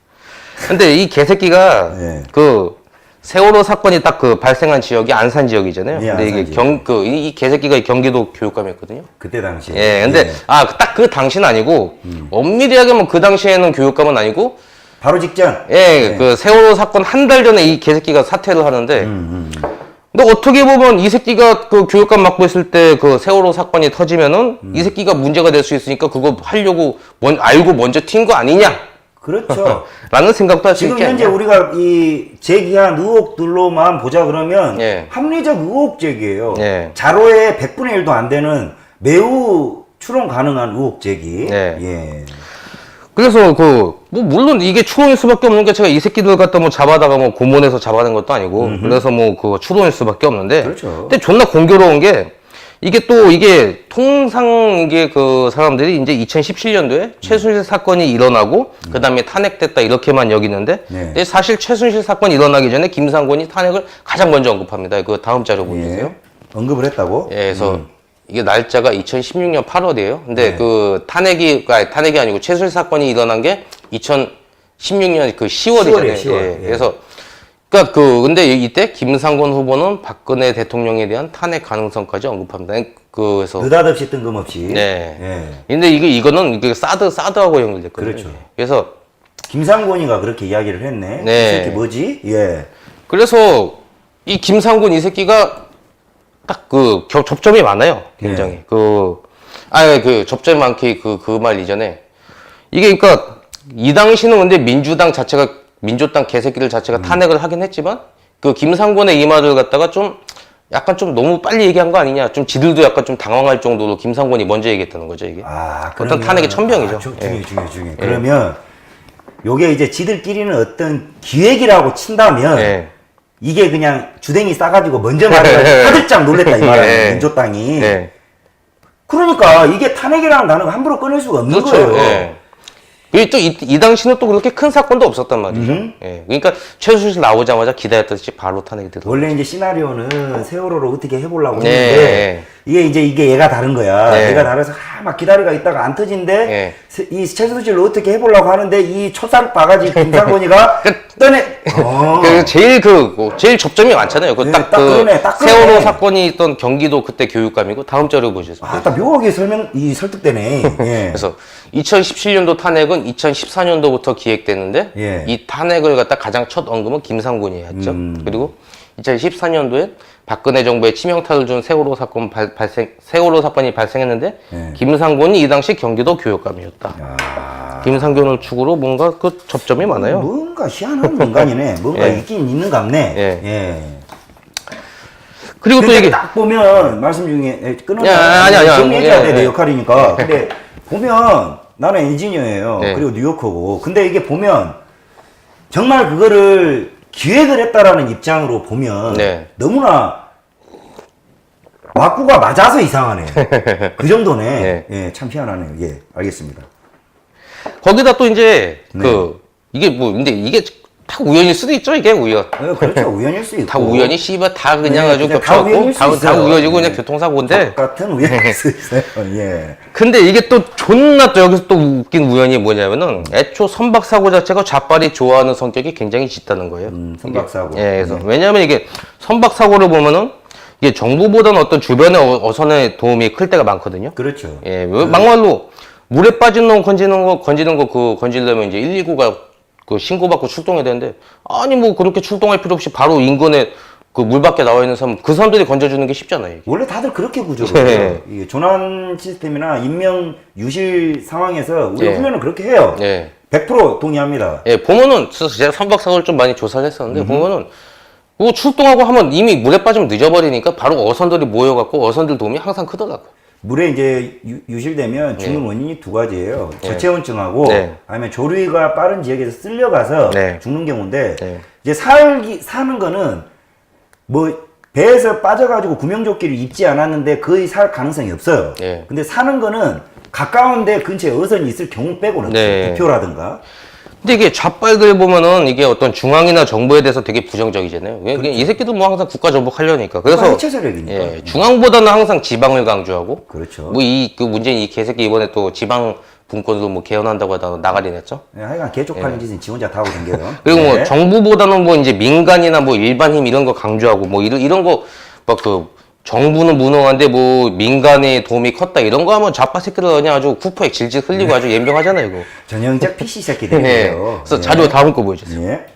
근데 이 개새끼가 예. 세월호 사건이 딱 발생한 지역이 안산 지역이잖아요. 예, 근데 이게 안산 이 개새끼가 경기도 교육감이었거든요. 그때 당시에. 예, 근데 딱 그 당시는 아니고 엄밀히 하면 그 당시에는 교육감은 아니고 바로 직전. 예, 세월호 사건 한 달 전에 이 개새끼가 사퇴를 하는데 근데 어떻게 보면 이 새끼가 교육감 맡고 있을 때 세월호 사건이 터지면은 이 새끼가 문제가 될 수 있으니까 그거 하려고 알고 먼저 튄 거 아니냐? 그렇죠. 라는 생각도 할 수 지금 있게 현재 아니냐. 우리가 이 제기한 의혹들로만 보자 그러면 예. 합리적 의혹 제기예요. 예. 자료의 100분의 1도 안 되는 매우 추론 가능한 의혹 제기. 예. 예. 그래서 뭐 물론 이게 추론일 수밖에 없는 게 제가 이 새끼들 갖다 뭐 잡아다가 뭐 고문해서 잡아낸 것도 아니고 그래서 뭐 그거 추론일 수밖에 없는데. 그렇죠. 근데 존나 공교로운 게 이게 통상 이게 그 사람들이 이제 2017년도에 최순실 사건이 일어나고 그 다음에 탄핵됐다 이렇게만 여기는데 네. 근데 사실 최순실 사건이 일어나기 전에 김상곤이 탄핵을 가장 먼저 언급합니다. 그 다음 자료 보여주세요. 예. 언급을 했다고? 예, 그래서 이게 날짜가 2016년 8월이에요. 근데 네. 그 탄핵이 아니고 최순실 사건이 일어난 게 2016년 그 10월이잖아요. 10월. 예. 예. 그래서 근데 이때 김상곤 후보는 박근혜 대통령에 대한 탄핵 가능성까지 언급합니다. 그래서 느닷없이 뜬금없이. 네. 예. 근데 이거는 이게 사드하고 연결됐거든요. 그렇죠. 그래서 김상곤이가 그렇게 이야기를 했네. 네. 이 새끼 뭐지? 예. 그래서 이 김상곤 이 새끼가 딱 접점이 많아요. 굉장히. 접점이 많기 그 말 이전에. 이게 그러니까 이 당시는 근데 민주당 개새끼들 자체가 탄핵을 하긴 했지만 그 김상곤의 이 말을 갖다가 약간 좀 너무 빨리 얘기한 거 아니냐. 좀 지들도 약간 좀 당황할 정도로 김상곤이 먼저 얘기했다는 거죠, 이게. 어떤 탄핵의 천병이죠. 중요해. 그러면 요게 이제 지들끼리는 어떤 기획이라고 친다면 예. 이게 그냥 주댕이 싸가지고 먼저 말해가지고 화들짝 놀랬다 이 말이야. 예. 민주당이. 예. 그러니까 이게 탄핵이라는 단어가 함부로 꺼낼 수가 없는 그렇죠. 거예요. 예. 그리고 또 이 당시는 또 그렇게 큰 사건도 없었단 말이죠. 예. 그러니까 최순실 나오자마자 기다렸듯이 바로 탄핵이 들어. 원래 이제 시나리오는 세월호를 어떻게 해보려고 네. 했는데 이게 얘가 다른 거야. 네. 얘가 다르서 막 기다리가 있다가 안 터진데 네. 이 최순실을 어떻게 해보려고 하는데 이 초살 바가지 김상곤이가 떠내. 그래서 제일 접점이 많잖아요. 네, 딱 그러네. 세월호 사건이 있던 경기도 그때 교육감이고 다음 자료 보시겠습니다. 딱 묘하게 설득되네. 예. 그래서 2017년도 탄핵은 2014년도부터 기획됐는데 예. 이 탄핵을 갖다 가장 첫 언급은 김상곤이 했죠. 그리고 2014년도에 박근혜 정부의 치명타를 준 세월호 사건이 발생했는데 예. 김상곤이 이 당시 경기도 교육감이었다. 김상곤을 축으로 뭔가 그 접점이 많아요. 뭔가 희한한 인간이네. 뭔가 예. 있긴 있는 갑네. 예. 예. 그리고 또 근데 이게 딱 보면 말씀 중에 끊어서 아니야. 정리해줘야 돼. 예, 내 예. 역할이니까. 근데 보면 나는 엔지니어예요. 예. 그리고 뉴요커고. 근데 이게 보면 정말 그거를 기획을 했다라는 입장으로 보면 네. 너무나 와꾸가 맞아서 이상하네. 그 정도네. 네. 예, 참 희한하네요. 예, 알겠습니다. 거기다 또 이제 네. 근데 이게 다 우연일 수도 있죠. 이게 우연. 그렇죠. 우연일 수 있고. 다 우연히 씨발 다 그냥 네, 아주 그냥 다 우연일 겹쳐갖고 수 다 있어요. 우연이고 그냥 네. 교통사고인데 같은 우연일 수 있어요. 예. 근데 이게 또 존나 또 여기서 또 웃긴 우연이 뭐냐면은 애초 선박사고 자체가 좌빨이 좋아하는 성격이 굉장히 짙다는 거예요. 선박사고. 예, 그래서 네. 왜냐하면 이게 선박사고를 보면은 이게 정부보다는 어떤 주변의 어선의 도움이 클 때가 많거든요. 그렇죠. 예, 막말로 물에 빠진 놈 건지는 거 건지려면 이제 119가 그 신고받고 출동해야 되는데 아니 뭐 그렇게 출동할 필요 없이 바로 인근에 그 물 밖에 나와 있는 사람 그 사람들이 건져주는 게 쉽잖아요. 이게. 원래 다들 그렇게 구조를 예. 해요. 이 조난 시스템이나 인명 유실 상황에서 우리 예. 훈련은 그렇게 해요. 예. 100% 동의합니다. 예, 보면은 제가 선박사고를 좀 많이 조사를 했었는데 보면은 뭐 출동하고 하면 이미 물에 빠지면 늦어버리니까 바로 어선들이 모여갖고 어선들 도움이 항상 크더라고. 물에 이제 유실되면 죽는 원인이 두 가지예요. 저체온증하고 네. 아니면 조류가 빠른 지역에서 쓸려가서 네. 죽는 경우인데 네. 이제 사는 거는 뭐 배에서 빠져가지고 구명조끼를 입지 않았는데 거의 살 가능성이 없어요. 네. 근데 사는 거는 가까운데 근처에 어선이 있을 경우 빼고는 네. 부표라든가. 근데 이게 좌빨들 보면은 이게 어떤 중앙이나 정부에 대해서 되게 부정적이잖아요. 이 새끼들 뭐 항상 국가 정복하려니까. 그래서 해체 세력이니까. 예, 중앙보다는 항상 지방을 강조하고. 그렇죠. 뭐 그 문재인 이 개새끼 이번에 또 지방 분권도 뭐 개헌한다고 하다가 나가리 냈죠. 네, 하여간 개쪽팔린 짓은 지 혼자 다 하고 댕겨요. 그리고 네. 뭐 정부보다는 뭐 이제 민간이나 뭐 일반 힘 이런 거 강조하고 뭐 이런 거 막 정부는 무능한데 뭐 민간의 도움이 컸다 이런 거 하면 좌파 새끼들 그냥 아주 쿠퍼에 질질 흘리고 아주 연병하잖아요 이거. 전형적 PC 예. 새끼들이에요. 그래서 자료 다음 거 보여주세요. 예.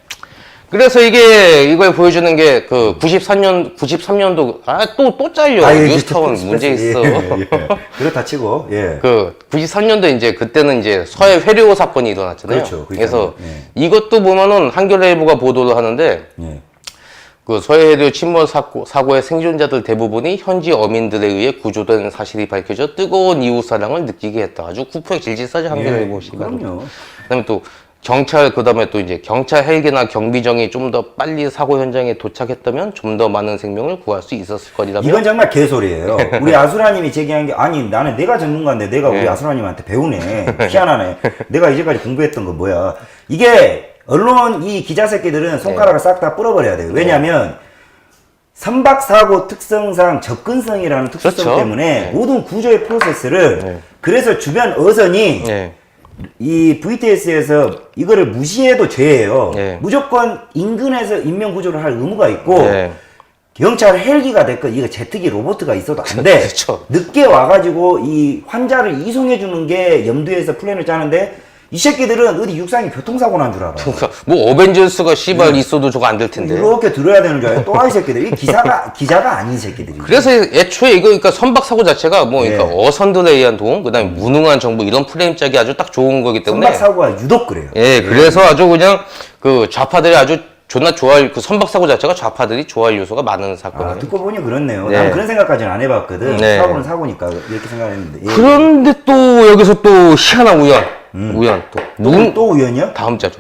그래서 이걸 보여주는 게 그 93년도 또 잘려. 아, 예, 뉴스타운 문제 있어. 예. 그렇다 치고 예. 그 93년도 이제 그때는 이제 서해 회료 사건이 일어났잖아요. 그렇죠. 그래서 예. 이것도 보면은 한겨레일보가 보도를 하는데 예. 그 서해 회료 침몰 사고의 생존자들 대부분이 현지 어민들에 의해 구조된 사실이 밝혀져 뜨거운 이웃 사랑을 느끼게 했다. 아주 쿠프의 질질싸지 한겨레일보 시간. 그럼요. 그다음에 또 경찰 그다음에 또 이제 경찰 헬기나 경비정이 좀 더 빨리 사고 현장에 도착했다면 좀 더 많은 생명을 구할 수 있었을 거리라며. 이건 정말 개소리예요. 우리 아수라님이 제기한 게 아니 나는 내가 전문가인데 내가 우리 아수라님한테 배우네. 희한하네. 내가 이제까지 공부했던 거 뭐야. 이게 언론 이 기자 새끼들은 손가락을 싹 다 뿌려버려야 돼요. 왜냐하면 선박사고 특성상 접근성이라는 특수성 그렇죠. 때문에 모든 구조의 프로세스를 그래서 주변 어선이 네. 이 VTS에서 이거를 무시해도 죄예요. 네. 무조건 인근에서 인명 구조를 할 의무가 있고 네. 경찰 헬기가 됐건 이거 제트기 로봇가 있어도 안 돼. 그렇죠. 늦게 와가지고 이 환자를 이송해 주는 게 염두에서 플랜을 짜는데 이 새끼들은 어디 육상이 교통사고 난 줄 알아. 그러니까 뭐 어벤져스가 씨발 있어도 저거 안 될 텐데. 이렇게 들어야 되는 줄 알아요. 또라이 새끼들. 이 기자가 아닌 새끼들이. 그래서 애초에 이거 그러니까 선박 사고 자체가 뭐 그러니까 네. 어선들에 의한 도움, 그다음에 무능한 정부 이런 프레임 짝이 아주 딱 좋은 거기 때문에. 선박 사고가 유독 그래요. 예, 그래서 아주 그냥 그 좌파들이 아주 존나 좋아할 그 선박 사고 자체가 좌파들이 좋아할 요소가 많은 사건이에요. 아, 듣고 보니 그렇네요. 네. 나는 그런 생각까지는 안 해봤거든. 네. 사고는 사고니까 이렇게 생각했는데. 예. 그런데 또 여기서 또 희한한 우연 또 또 우연이요? 다음 자죠.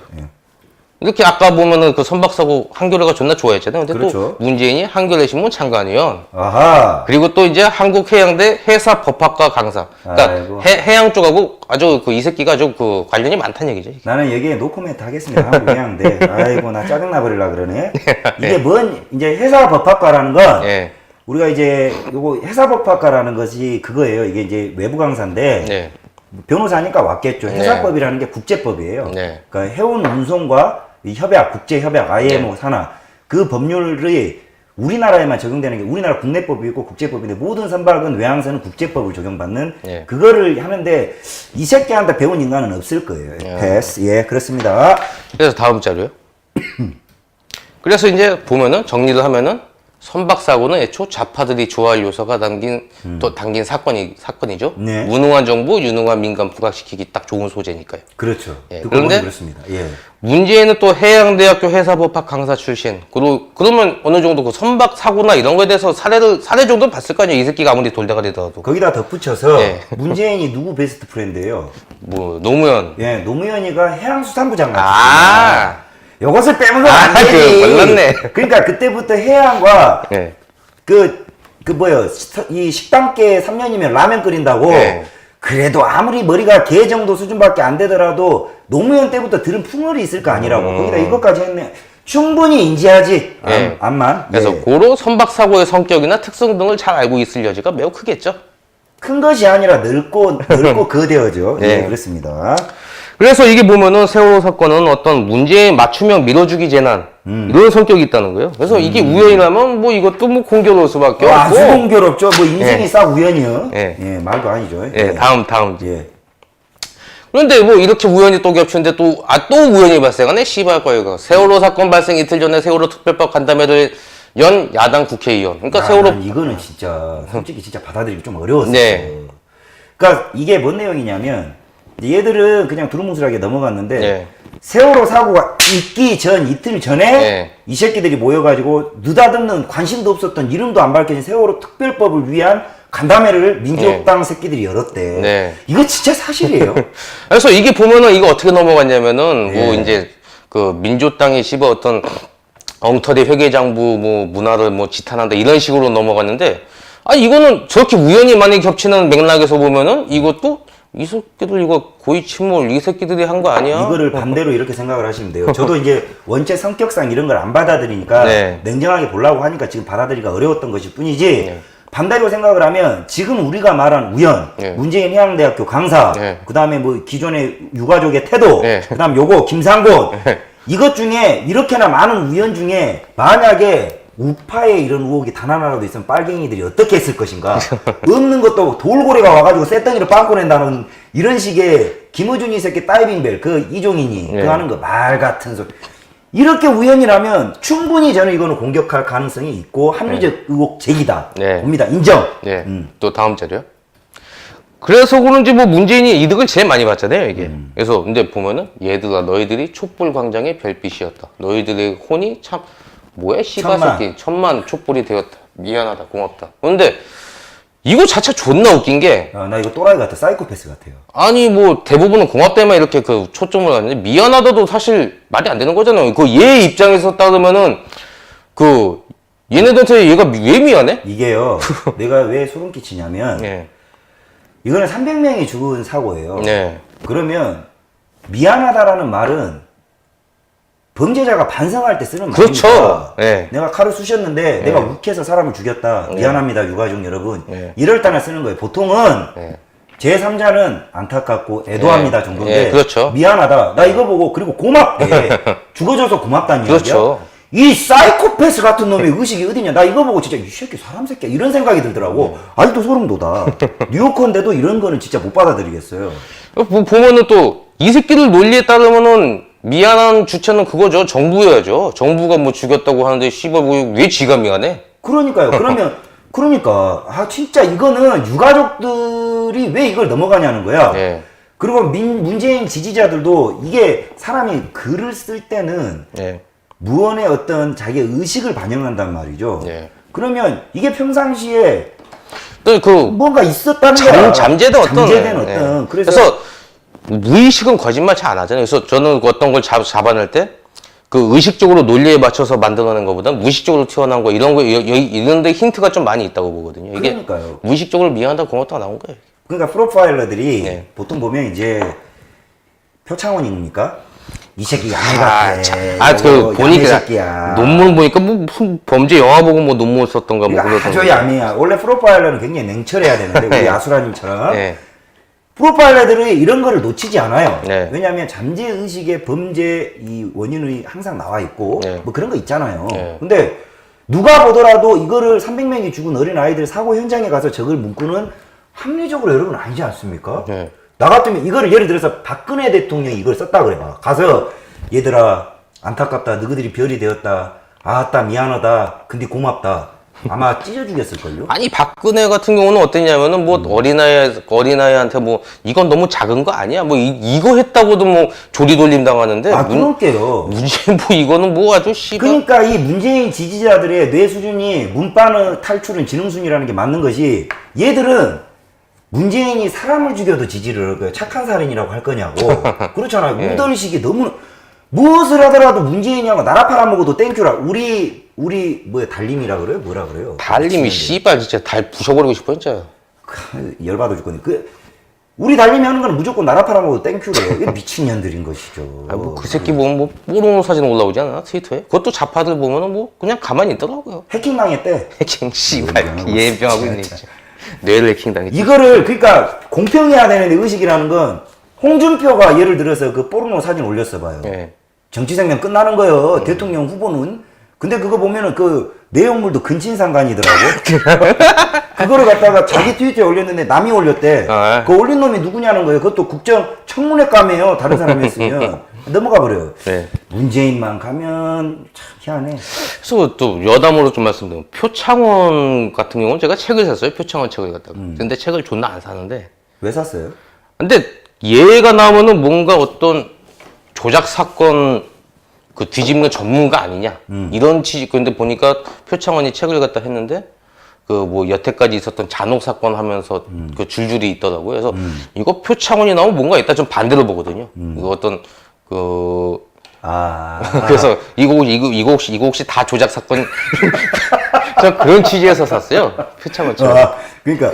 이렇게 아까 보면은 그 선박 사고 한겨레가 존나 좋아했잖아요. 근데 그렇죠. 또 문재인이 한겨레 신문 장관위원. 아하. 그리고 또 이제 한국해양대 해사법학과 강사. 그러니까 아이고. 해양 쪽하고 아주 그 이 새끼가 아주 그 관련이 많다는 얘기죠. 나는 여기에 노코멘트 하겠습니다. 한국해양대. 아이고 나 짜증나 버리려 그러네. 이게 뭔 이제 회사법학과라는 건 예. 우리가 이제 요거 회사법학과라는 것이 그거예요. 이게 이제 외부 강사인데 네. 변호사니까 왔겠죠. 회사법이라는 게 국제법이에요. 네. 그러니까 해운 운송과 이 협약, 국제 협약, IMO 산하 그 법률이 우리나라에만 적용되는 게 우리나라 국내법이 있고 국제법인데 모든 선박은 외항선은 국제법을 적용받는 네. 그거를 하는데 이 새끼한테 배운 인간은 없을 거예요. 패스. 예, 그렇습니다. 그래서 다음 자료요. 그래서 이제 보면은 정리를 하면은 선박 사고는 애초 좌파들이 좋아할 요소가 담긴 사건이죠. 네. 무능한 정부, 유능한 민간 부각시키기 딱 좋은 소재니까요. 그렇죠. 예, 듣고 그런데 보니 그렇습니다. 예. 문제는 또 해양대학교 해사법학 강사 출신. 그러면 어느 정도 그 선박 사고나 이런 거에 대해서 사례 정도는 봤을 거 아니에요. 이 새끼가 아무리 돌대가리더라도. 거기다 덧붙여서 예. 문재인이 누구 베스트 프렌드예요? 뭐 노무현. 예, 노무현이가 해양수산부 장관. 아. 이것을 빼면 안 되지. 그 몰랐네. 그러니까 그때부터 해양과 예. 이 식당계 3년이면 라면 끓인다고. 네. 그래도 아무리 머리가 개 정도 수준밖에 안 되더라도 노무현 때부터 들은 풍월이 있을 거 아니라고. 거기다 이것까지 했네. 충분히 인지하지. 네. 암만. 그래서 예. 고로 선박 사고의 성격이나 특성 등을 잘 알고 있을 여지가 매우 크겠죠. 큰 것이 아니라 넓고 거대하죠. 네. 예, 그렇습니다. 그래서 이게 보면은 세월호 사건은 어떤 문제의 맞춤형 밀어주기 재난 이런 성격이 있다는 거예요. 그래서 이게 우연이라면 뭐 이것도 뭐 공교로울 수밖에 없고. 아주 공교롭죠. 뭐 인생이 예. 싹 우연이요. 예. 예, 말도 아니죠. 예, 다음. 예. 그런데 뭐 이렇게 우연히 또 겹치는데 또 우연히 발생하네? 씨발 거이가. 세월호 사건 발생 이틀 전에 세월호 특별법 간담회를 연 야당 국회의원. 그러니까 세월호. 난 이거는 진짜 솔직히 진짜 받아들이기 좀 어려웠어요. 네. 그러니까 이게 뭔 내용이냐면 얘들은 그냥 두루뭉술하게 넘어갔는데 네. 세월호 사고가 있기 전 이틀 전에 네. 이 새끼들이 모여가지고 느닷없는 관심도 없었던 이름도 안 밝혀진 세월호 특별법을 위한 간담회를 민주당 새끼들이 열었대. 네. 이거 진짜 사실이에요. 그래서 이게 보면은 이거 어떻게 넘어갔냐면은 뭐 예. 이제 그 민주당이 씹어 어떤 엉터리 회계장부 뭐 문화를 뭐 지탄한다 이런 식으로 넘어갔는데 이거는 저렇게 우연히 많이 겹치는 맥락에서 보면은 이것도 이 새끼들 이거 고의 침몰 이 새끼들이 한 거 아니야? 이거를 반대로 이렇게 생각을 하시면 돼요. 저도 이제 원체 성격상 이런 걸 안 받아들이니까 네. 냉정하게 보려고 하니까 지금 받아들이기가 어려웠던 것일 뿐이지 반대로 생각을 하면 지금 우리가 말한 우연, 네. 문재인 해양대학교 강사, 네. 그 다음에 뭐 기존의 유가족의 태도, 네. 그 다음 요거 김상곤 이것 중에 이렇게나 많은 우연 중에 만약에 우파에 이런 의혹이 단 하나라도 있으면 빨갱이들이 어떻게 했을 것인가. 없는 것도 돌고래가 와가지고 쇳덩이를 빵꾸 낸다는 이런 식의 김어준이 새끼 다이빙벨 그 이종인이 네. 그 하는 거 말 같은 소리. 이렇게 우연이라면 충분히 저는 이거는 공격할 가능성이 있고 합리적 의혹 제기다. 네. 봅니다. 인정. 네. 또 다음 자료요. 그래서 그런지 뭐 문재인이 이득을 제일 많이 봤잖아요, 이게. 그래서 근데 보면은 얘들아 너희들이 촛불 광장의 별빛이었다. 너희들의 혼이 참 뭐야 씨발 새끼 천만 촛불이 되었다. 미안하다 고맙다. 그런데 이거 자체 존나 웃긴 게 나 이거 또라이 같아. 사이코패스 같아요. 아니 뭐 대부분은 고맙다만 이렇게 그 초점을 하는데 미안하다도 사실 말이 안 되는 거잖아요. 그 얘 입장에서 따르면은 그 얘네들한테 얘가 왜 미안해? 이게요. 내가 왜 소름 끼치냐면 네. 이거는 300명이 죽은 사고예요. 네. 그러면 미안하다라는 말은 범죄자가 반성할 때 쓰는 그렇죠. 말입니다. 네. 내가 칼을 쑤셨는데 내가 욱해서 사람을 죽였다. 미안합니다, 유가족 여러분. 이럴 때나 쓰는 거예요. 보통은 제3자는 안타깝고 애도합니다 정도인데 그렇죠. 미안하다. 나 이거 보고 그리고 고맙대. 죽어줘서 고맙다는 이야기야. 그렇죠. 이 사이코패스 같은 놈의 의식이 어디냐. 나 이거 보고 진짜 이 새끼 사람 새끼야 이런 생각이 들더라고. 아직도 소름 돋아. 뉴요커인데도 이런 거는 진짜 못 받아들이겠어요. 보면은 또 이 새끼들 논리에 따르면은 미안한 주체는 그거죠. 정부여야죠. 정부가 뭐 죽였다고 하는데 씨발 왜 지가 미안해? 그러니까요. 그러니까 진짜 이거는 유가족들이 왜 이걸 넘어가냐는 거야. 네. 그리고 문재인 지지자들도 이게 사람이 글을 쓸 때는 네. 무언의 어떤 자기의 의식을 반영한단 말이죠. 네. 그러면 이게 평상시에 또 그 뭔가 있었다는 거야. 잠재된 어떤 잠재된 어떤. 네. 그래서 무의식은 거짓말 잘 안 하잖아요. 그래서 저는 어떤 걸 잡아낼 때 그 의식적으로 논리에 맞춰서 만들어내는 것보다 무의식적으로 튀어나온 거 이런 거 이런 데 힌트가 좀 많이 있다고 보거든요. 이게 그러니까요. 무의식적으로 미안하다 고맙다가 나온 거예요. 그러니까 프로파일러들이 네. 보통 보면 이제 표창원입니까? 이 새끼 양해 같아. 그 보니까 새끼야. 논문 보니까 뭐 무슨 범죄 영화 보고 뭐 논문 썼던가 뭐 이거 그러던데. 아주 양해야. 원래 프로파일러는 굉장히 냉철해야 되는데 우리 네. 아수라님처럼 네. 프로파일러들이 이런 거를 놓치지 않아요. 네. 왜냐하면 잠재의식의 범죄 이 원인이 항상 나와 있고 네. 뭐 그런 거 있잖아요. 네. 근데 누가 보더라도 이거를 300명이 죽은 어린 아이들 사고 현장에 가서 적을 문구는 합리적으로 여러분 아니지 않습니까? 네. 나 같으면 이거를 예를 들어서 박근혜 대통령이 이걸 썼다 그래봐. 가서 얘들아 안타깝다. 너희들이 별이 되었다. 아따 미안하다. 근데 고맙다. 아마 찢어 죽였을걸요? 아니 박근혜 같은 경우는 어땠냐면은 뭐 어린아이한테 뭐 이건 너무 작은 거 아니야? 뭐 이거 했다고도 뭐 조리돌림 당하는데 그럴게요. 문재인 뭐 이거는 뭐 아주 씨발. 그러니까 이 문재인 지지자들의 뇌 수준이 문바는 탈출은 지능순이라는 게 맞는 것이 얘들은 문재인이 사람을 죽여도 지지를 할 거예요. 착한 살인이라고 할 거냐고. 그렇잖아요. 무던식이 너무 무엇을 하더라도 문재인이하고 나라 팔아먹어도 땡큐라. 우리 뭐야 달림이라 그래요? 뭐라 그래요? 달님이 씨발 진짜 달 부셔버리고 싶어 진짜. 열받아 죽겠네. 우리 달림이 하는 건 무조건 나라 팔아먹어도 땡큐래요. 이게 미친년들인 것이죠. 뭐 그 새끼 보면 뭐 뽀로로 사진 올라오지 않아 트위터에? 그것도 좌파들 보면은 뭐 그냥 가만히 있더라고요. 해킹 당했대. 해킹 씨발 예병하고 있네 진짜. 뇌를 해킹 당했지. 이거를 그러니까 공평해야 되는 의식이라는 건 홍준표가 예를 들어서 그 포르노 사진 올렸어 봐요. 예. 정치 생명 끝나는 거예요. 대통령 후보는. 근데 그거 보면은 그 내용물도 근친상간이더라고. 그거를 갖다가 자기 트위터에 올렸는데 남이 올렸대. 아. 그 올린 놈이 누구냐는 거예요. 그것도 국정 청문회 감이에요. 다른 사람이 했으면. 넘어가 버려요. 네. 문재인만 가면 참 희한해. 그래서 또 여담으로 좀 말씀드리면 표창원 같은 경우는 제가 책을 샀어요. 표창원 책을 갖다가. 근데 책을 존나 안 사는데. 왜 샀어요? 근데 얘가 나오면은 뭔가 어떤 조작 사건 그 뒤집는 전문가 아니냐 이런 취지. 근데 보니까 표창원이 책을 갖다 했는데 그 뭐 여태까지 있었던 잔혹 사건 하면서 그 줄줄이 있더라고요. 그래서 이거 표창원이 나오면 뭔가 있다 좀 반대로 보거든요. 이거 어떤 그 그래서 이거 혹시 다 조작 사건 저 그런 취지에서 샀어요. 표창원 책. 그러니까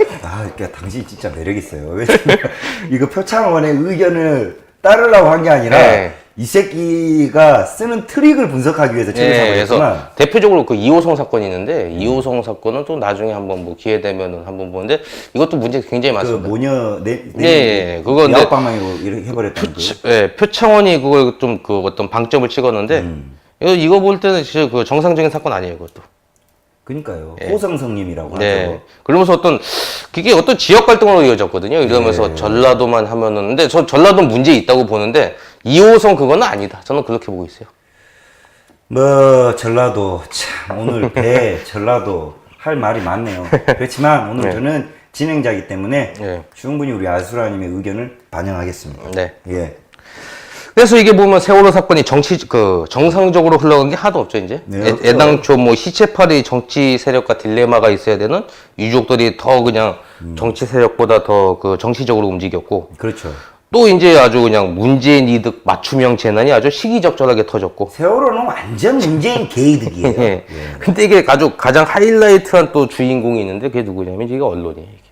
당신 진짜 매력 있어요. 왜냐면 이거 표창원의 의견을 따르려고 한 게 아니라 네. 이 새끼가 쓰는 트릭을 분석하기 위해서 책을 사고 그래서 했구나. 대표적으로 그 이호성 사건이 있는데 이호성 사건은 또 나중에 한번 뭐 기회 되면은 한번 보는데 이것도 문제 굉장히 그 많습니다. 모녀 그거 근데 야학방망이로 이렇게 해버렸다는 거. 표창원이 그걸 좀 그 어떤 방점을 찍었는데 이거 볼 때는 진짜 그 정상적인 사건 아니에요, 그것도. 그러니까요. 호성성님이라고 네. 하죠. 그러면서 그게 어떤 지역 갈등으로 이어졌거든요. 이러면서 전라도만 하면은 근데 저 전라도 문제 있다고 보는데 이호성 그거는 아니다. 저는 그렇게 보고 있어요. 뭐 전라도 참 오늘 배 전라도 할 말이 많네요. 그렇지만 오늘 네. 저는 진행자이기 때문에 네. 충분히 우리 아수라님의 의견을 반영하겠습니다. 네. 예. 그래서 이게 보면 세월호 사건이 정상적으로 흘러간 게 하나도 없죠, 이제. 네, 애당초 뭐 시체팔이 정치 세력과 딜레마가 있어야 되는 유족들이 더 그냥 정치 세력보다 더 그 정치적으로 움직였고, 그렇죠. 또 이제 아주 그냥 문재인 이득 맞춤형 재난이 아주 시기적절하게 터졌고. 세월호는 완전 문재인 개이득이에요. 예. 예. 근데 이게 아주 가장 하이라이트한 또 주인공이 있는데 그게 누구냐면 이게 언론이에요, 이게.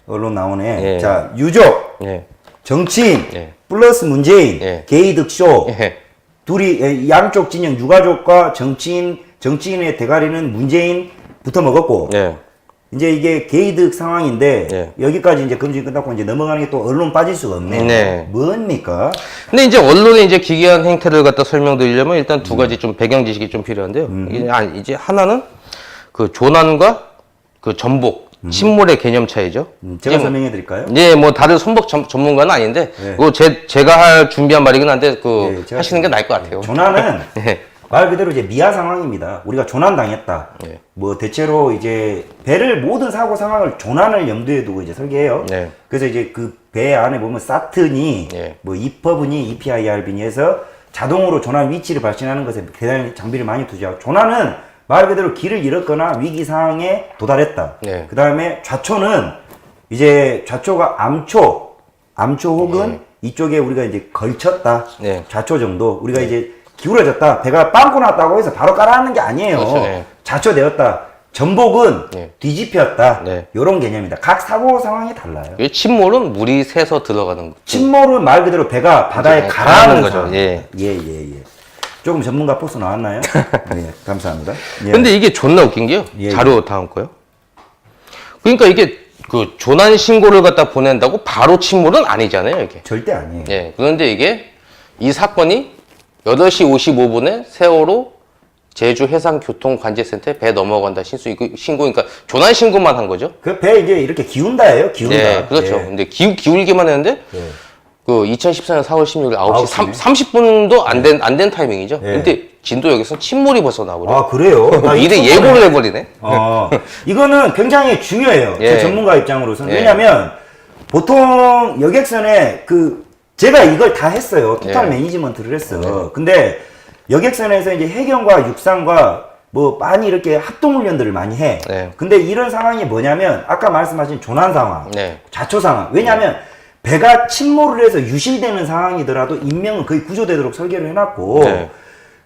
언론 나오네. 예. 자, 유족, 예. 정치인, 예. 플러스 문재인, 예. 개이득 쇼. 예. 둘이 양쪽 진영 유가족과 정치인의 대가리는 문재인 붙어 먹었고 예. 이제 이게 개이득 상황인데 예. 여기까지 이제 검증이 끝났고 이제 넘어가는 게 또 언론 빠질 수가 없네요. 네. 뭡니까? 근데 이제 언론의 이제 기괴한 행태를 갖다 설명드리려면 일단 두 가지 좀 배경 지식이 좀 필요한데요. 이제 하나는 그 조난과 그 전복, 침몰의 개념 차이죠. 제가 이제 설명해 드릴까요? 예, 뭐 다른 선복 전문가는 아닌데, 네. 그거 제가 할 준비한 말이긴 한데 그 예, 제가 하시는 게 나을 것 같아요. 조난은 예. 말 그대로 이제 미아 상황입니다. 우리가 조난 당했다. 예. 뭐 대체로 이제 배를 모든 사고 상황을 조난을 염두에 두고 이제 설계해요. 네. 그래서 이제 그 배 안에 보면 사트니 예. 뭐 EPIRB니 EPIRB니 해서 자동으로 조난 위치를 발신하는 것에 대단히 장비를 많이 투자하고 조난은 말 그대로 길을 잃었거나 위기 상황에 도달했다. 네. 그 다음에 좌초는 이제 좌초가 암초 혹은 이쪽에 우리가 이제 걸쳤다. 네. 좌초 정도 우리가 이제 기울어졌다. 배가 빵꾸 났다고 해서 바로 깔아앉는 게 아니에요. 그렇죠, 네. 좌초되었다. 전복은 네. 뒤집혔다. 네. 이런 개념입니다. 각 사고 상황이 달라요. 이 침몰은 물이 새서 들어가는 거. 침몰은 말 그대로 배가 바다에 그렇죠. 가라앉는 거죠. 거죠. 예. 예. 조금 전문가 포스 나왔나요? 네, 감사합니다. 예. 근데 이게 존나 웃긴 게요. 예. 자료 다음 거요. 그러니까 이게 그 조난 신고를 갖다 보낸다고 바로 침몰은 아니잖아요, 이게. 절대 아니에요. 예. 그런데 이게 이 사건이 8시 55분에 세월호 제주 해상교통관제센터에 배 넘어간다 신고, 그러니까 조난 신고만 한 거죠. 그 배 이제 이렇게 기운다예요. 기운다. 네, 그렇죠. 예. 근데 기울기만 했는데 예. 그 2014년 4월 16일 9시 9시. 30분도 안 된 타이밍이죠. 예. 근데 진도역에서 침몰이 벌써 나오고. 아 그래요? 나 미리 이거 예고를 해버리네. 이거는 굉장히 중요해요. 예. 제 전문가 입장으로서는. 예. 왜냐면 보통 여객선에 제가 이걸 다 했어요. 토탈 예. 매니지먼트를 했어. 근데 여객선에서 이제 해경과 육상과 뭐 많이 이렇게 합동훈련들을 많이 해. 네. 근데 이런 상황이 뭐냐면 아까 말씀하신 조난 상황, 네. 좌초 상황. 왜냐면 배가 침몰을 해서 유실되는 상황이더라도 인명은 거의 구조되도록 설계를 해놨고 네.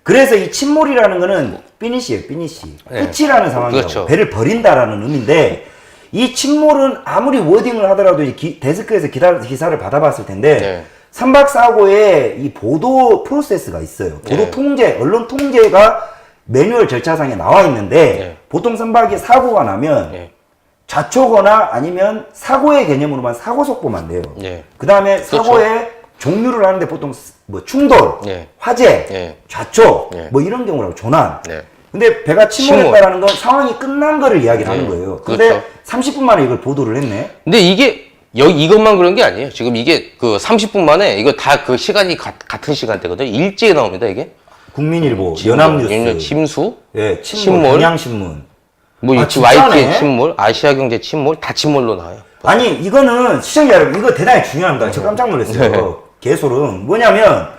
그래서 이 침몰이라는 거는 피니시예요, 피니시. 네. 끝이라는 상황이라고. 그렇죠. 배를 버린다라는 의미인데 이 침몰은 아무리 워딩을 하더라도 이제 데스크에서 기사를 받아봤을 텐데 네. 선박사고에 이 보도 프로세스가 있어요. 보도 네. 통제, 언론 통제가 매뉴얼 절차상에 나와 있는데 네. 보통 선박이 사고가 나면 네. 좌초거나 아니면 사고의 개념으로만 사고 속보만 돼요. 네. 그 다음에 그렇죠. 사고의 종류를 하는데 보통 뭐 충돌, 네. 화재, 네. 좌초 네. 뭐 이런 경우라고 조난. 네. 근데 배가 침몰했다라는 건 상황이 끝난 거를 이야기를 하는 거예요. 근데 그렇죠. 30분 만에 이걸 보도를 했네. 근데 이게 이것만 그런 게 아니에요. 지금 이게 그 30분 만에 이거 다 그 시간이 같은 시간대거든요. 일제에 나옵니다, 이게. 국민일보, 연합뉴스, 침수, 예, 침몰, 경향신문. 뭐 아, 이 YT의 진짜네? 침몰, 아시아경제 침몰 다 침몰로 나와요. 아니 이거는 시청자 여러분 이거 대단히 중요합니다. 저 깜짝 놀랐어요. 네. 개소름 뭐냐면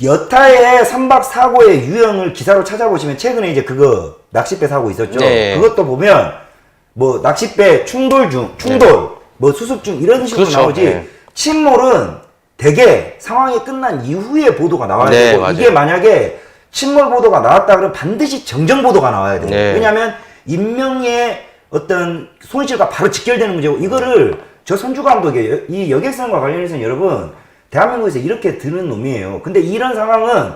여타의 선박 사고의 유형을 기사로 찾아보시면 최근에 이제 그거 낚싯배 사고 있었죠. 네. 그것도 보면 뭐 낚싯배 충돌 뭐 수습 중 이런 식으로 그렇죠. 나오지. 네. 침몰은 대개 상황이 끝난 이후에 보도가 나와야 네, 되고 맞아요. 이게 만약에 침몰 보도가 나왔다 그러면 반드시 정정 보도가 나와야 돼요. 네. 왜냐하면 인명의 어떤 손실과 바로 직결되는 문제고 이거를 저 선주 감독이 이 여객선과 관련해서는 여러분 대한민국에서 이렇게 드는 놈이에요. 근데 이런 상황은